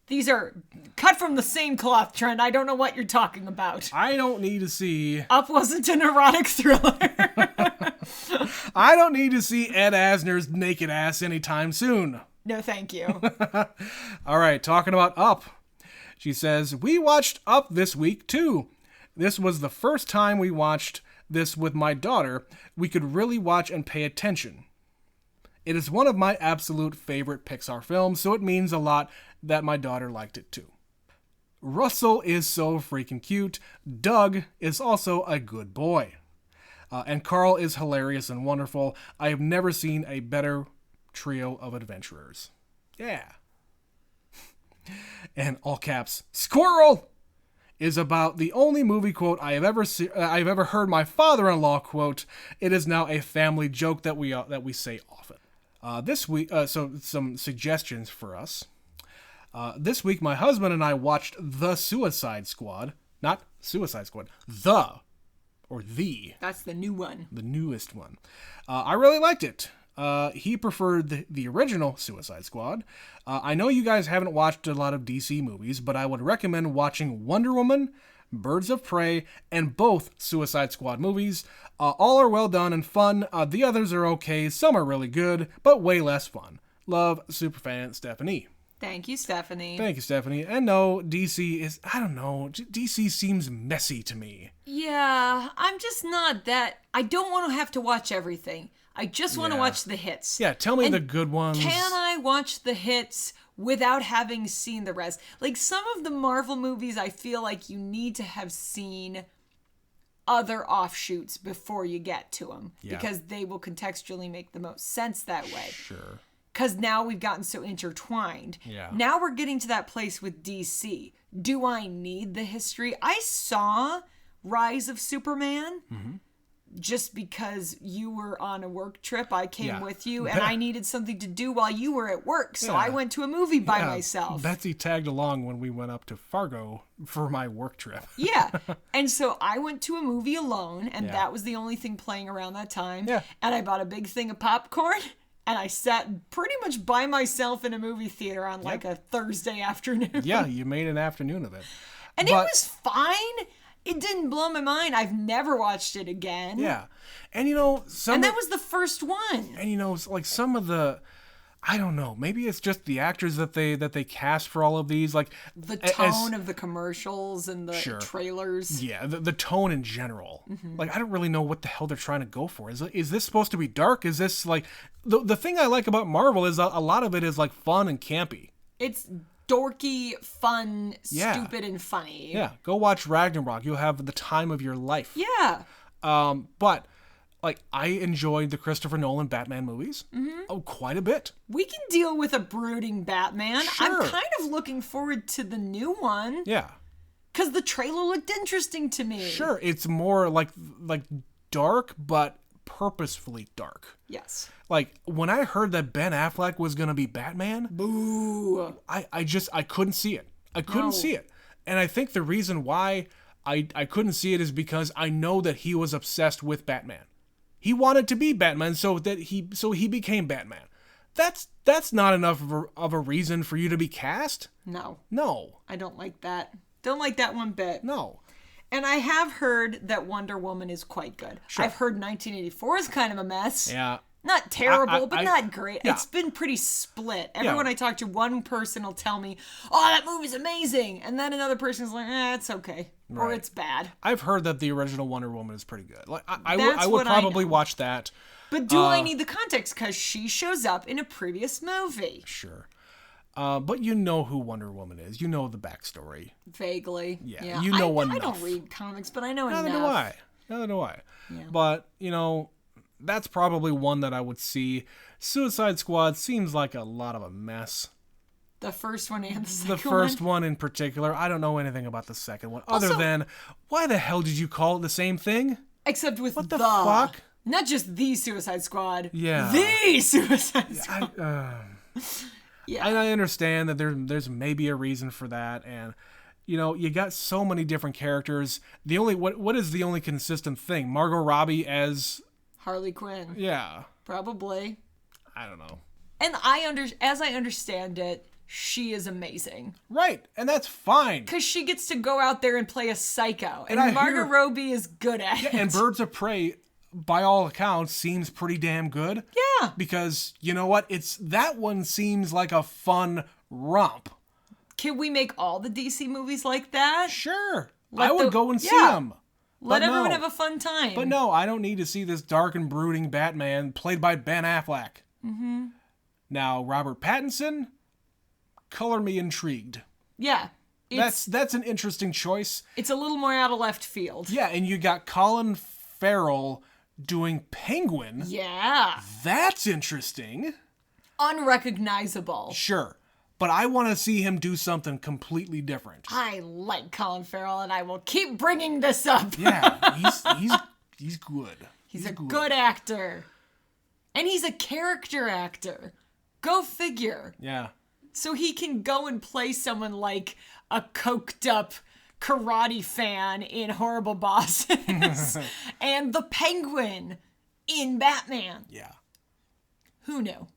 These are cut from the same cloth, Trent. I don't know what you're talking about. I don't need to see... Up wasn't an erotic thriller. I don't need to see Ed Asner's naked ass anytime soon. No, thank you. All right, talking about Up. She says, we watched Up this week, too. This was the first time we watched this with my daughter. We could really watch and pay attention. It is one of my absolute favorite Pixar films, so it means a lot that my daughter liked it too. Russell is so freaking cute. Doug is also a good boy. And Carl is hilarious and wonderful. I have never seen a better trio of adventurers. Yeah. And all caps, Squirrel is about the only movie quote I have ever heard my father-in-law quote. It is now a family joke that we say often. This week, so some suggestions for us. This week, my husband and I watched The Suicide Squad. Not Suicide Squad. The. That's the new one. The newest one. I really liked it. He preferred the original Suicide Squad. I know you guys haven't watched a lot of DC movies, but I would recommend watching Wonder Woman, Birds of Prey, and both Suicide Squad movies. All are well done and fun. The others are okay. Some are really good, but way less fun. Love, Superfan Stephanie. Thank you, Stephanie. Thank you, Stephanie. And no, DC is, I don't know, DC seems messy to me. Yeah, I'm just not that, I don't want to have to watch everything. I just want to watch the hits. Yeah, tell me the good ones. Can I watch the hits without having seen the rest? Like, some of the Marvel movies, I feel like you need to have seen other offshoots before you get to them. Yeah. Because they will contextually make the most sense that way. Sure. Because now we've gotten so intertwined. Yeah. Now we're getting to that place with DC. Do I need the history? I saw Rise of Superman just because you were on a work trip. I came with you, and I needed something to do while you were at work. So I went to a movie by myself. Betsy tagged along when we went up to Fargo for my work trip. Yeah. And so I went to a movie alone, and that was the only thing playing around that time. Yeah. And I bought a big thing of popcorn. And I sat pretty much by myself in a movie theater on like a Thursday afternoon. Yeah, you made an afternoon of it. And it was fine. It didn't blow my mind. I've never watched it again. Yeah. And you know, that was the first one. And you know, like some of the, I don't know, maybe it's just the actors that they cast for all of these, like the tone of the commercials and the trailers. Yeah, the tone in general. Like I don't really know what the hell they're trying to go for. Is this supposed to be dark? Is this like the thing I like about Marvel is a lot of it is like fun and campy. It's dorky, fun, stupid, and funny. Yeah, go watch Ragnarok. You'll have the time of your life. Yeah. But like I enjoyed the Christopher Nolan Batman movies quite a bit. We can deal with a brooding Batman. Sure. I'm kind of looking forward to the new one. Yeah. Because the trailer looked interesting to me. Sure, it's more like dark, but purposefully dark. Yes. Like when I heard that Ben Affleck was gonna be Batman, boo! I couldn't see it. I couldn't see it, and I think the reason why I couldn't see it is because I know that he was obsessed with Batman. He wanted to be Batman, so he became Batman. That's not enough of a reason for you to be cast. No. I don't like that. Don't like that one bit. No. And I have heard that Wonder Woman is quite good. Sure. I've heard 1984 is kind of a mess. Yeah. Not terrible, but not great. Yeah. It's been pretty split. Everyone I talk to, one person will tell me, oh, that movie's amazing. And then another person's like, it's okay. Right. Or it's bad. I've heard that the original Wonder Woman is pretty good. Like I would probably watch that. But do I need the context? Because she shows up in a previous movie. Sure. But you know who Wonder Woman is. You know the backstory. Vaguely. Yeah. You know enough. I don't read comics, but I know enough. Neither do I. Yeah. But, you know, that's probably one that I would see. Suicide Squad seems like a lot of a mess. The first one and the second one? The first one in particular. I don't know anything about the second one. Other than, why the hell did you call it the same thing? Except with what the fuck? Not just the Suicide Squad. Yeah. The Suicide Squad. Yeah. I understand that there's maybe a reason for that, and you know, you got so many different characters. The only what is the only consistent thing? Margot Robbie as Harley Quinn. Yeah. Probably. I don't know. And as I understand it, she is amazing. Right, and that's fine. Because she gets to go out there and play a psycho, and Margot Robbie is good at it. And Birds of Prey, by all accounts, seems pretty damn good. Yeah. Because, you know what? That one seems like a fun romp. Can we make all the DC movies like that? Sure. I would go and see them. Let everyone have a fun time. But no, I don't need to see this dark and brooding Batman played by Ben Affleck. Mm-hmm. Now, Robert Pattinson, color me intrigued. Yeah. That's an interesting choice. It's a little more out of left field. Yeah, and you got Colin Farrell doing Penguin. Yeah. That's interesting. Unrecognizable. Sure. But I want to see him do something completely different. I like Colin Farrell, and I will keep bringing this up. Yeah, he's good. He's a good actor. And he's a character actor. Go figure. Yeah. So he can go and play someone like a coked up karate fan in Horrible Bosses and the Penguin in Batman. Yeah. Who knew?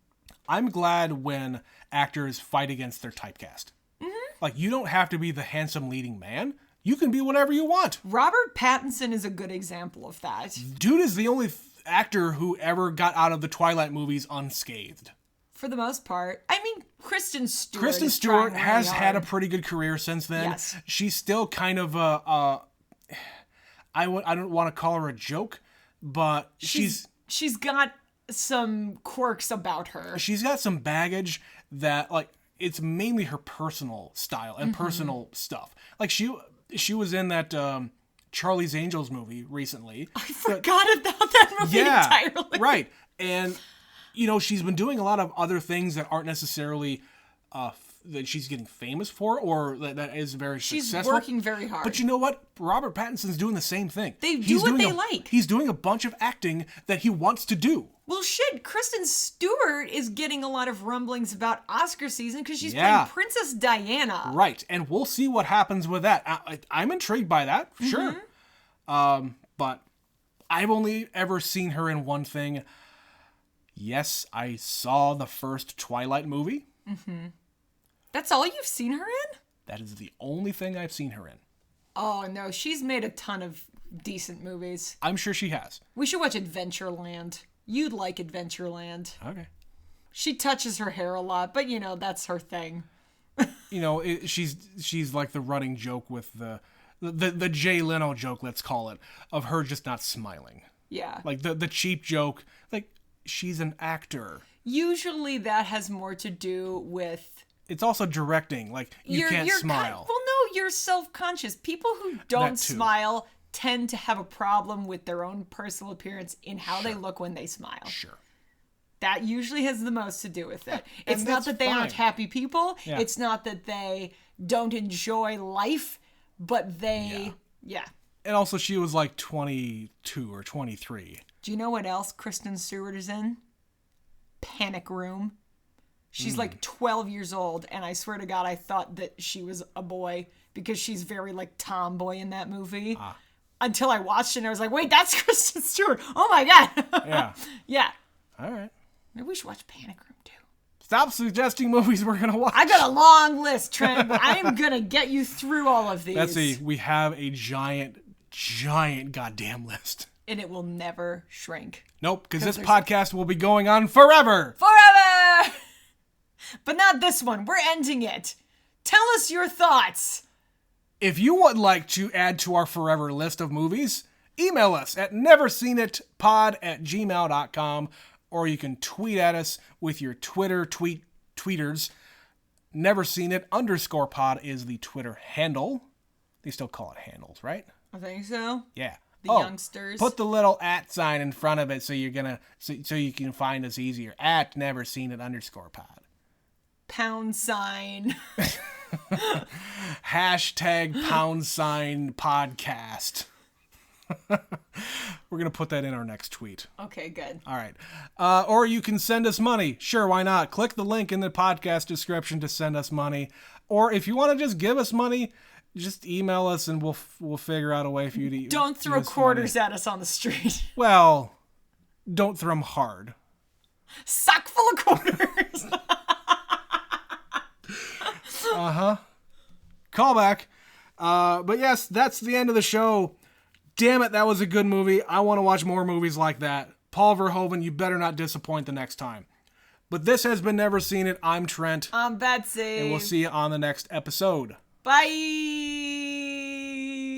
I'm glad when actors fight against their typecast. Mm-hmm. Like, you don't have to be the handsome leading man. You can be whatever you want. Robert Pattinson is a good example of that. Dude is the only actor who ever got out of the Twilight movies unscathed. For the most part. I mean, Kristen Stewart. Kristen Stewart has had a pretty good career since then. Yes. She's still kind of I don't want to call her a joke, but she's got some quirks about her. She's got some baggage that, like, it's mainly her personal style and personal stuff. Like, she was in that Charlie's Angels movie recently. I forgot about that movie entirely. Right. And, she's been doing a lot of other things that aren't necessarily that she's getting famous for or that is very successful. She's working very hard. But you know what? Robert Pattinson's doing the same thing. They do what they like. He's doing a bunch of acting that he wants to do. Well, shit, Kristen Stewart is getting a lot of rumblings about Oscar season because she's playing Princess Diana. Right, and we'll see what happens with that. I'm intrigued by that, for sure. But I've only ever seen her in one thing. Yes, I saw the first Twilight movie. Mm-hmm. That's all you've seen her in? That is the only thing I've seen her in. Oh, no, she's made a ton of decent movies. I'm sure she has. We should watch Adventureland. You'd like Adventureland. Okay. She touches her hair a lot, but that's her thing. She's like the running joke with the Jay Leno joke, let's call it, of her just not smiling. Yeah. Like the cheap joke, like she's an actor. Usually that has more to do with... It's also directing, like you can't smile. Well, no, you're self-conscious. People who don't smile tend to have a problem with their own personal appearance in how they look when they smile. Sure. That usually has the most to do with it. It's not that they aren't happy people. Yeah. It's not that they don't enjoy life, but they... Yeah. And also, she was like 22 or 23. Do you know what else Kristen Stewart is in? Panic Room. She's like 12 years old, and I swear to God, I thought that she was a boy because she's very like tomboy in that movie. Until I watched it, and I was like, wait, that's Kristen Stewart. Oh my God. Yeah. Yeah. All right. Maybe we should watch Panic Room too. Stop suggesting movies we're going to watch. I got a long list, Trent, but I am going to get you through all of these. Betsy, we have a giant goddamn list. And it will never shrink. Nope, because this podcast will be going on forever. Forever! But not this one. We're ending it. Tell us your thoughts. If you would like to add to our forever list of movies, email us at neverseenitpod@gmail.com, or you can tweet at us with your Twitter tweeters. Neverseenit_pod is the Twitter handle. They still call it handles, right? I think so. Yeah. The youngsters. Put the little @ sign in front of it so you're gonna so you can find us easier. At @neverseenit_pod. #. ## podcast. We're going to put that in our next tweet. Okay, good. All right. Or you can send us money. Sure, why not? Click the link in the podcast description to send us money. Or if you want to just give us money, just email us and we'll figure out a way for you to... Don't throw quarters at us on the street. Well, don't throw them hard. Sock full of quarters. Callback. But yes, that's the end of the show. Damn it, that was a good movie. I want to watch more movies like that. Paul Verhoeven, you better not disappoint the next time. But this has been Never Seen It. I'm Trent. I'm Betsy. And we'll see you on the next episode. Bye.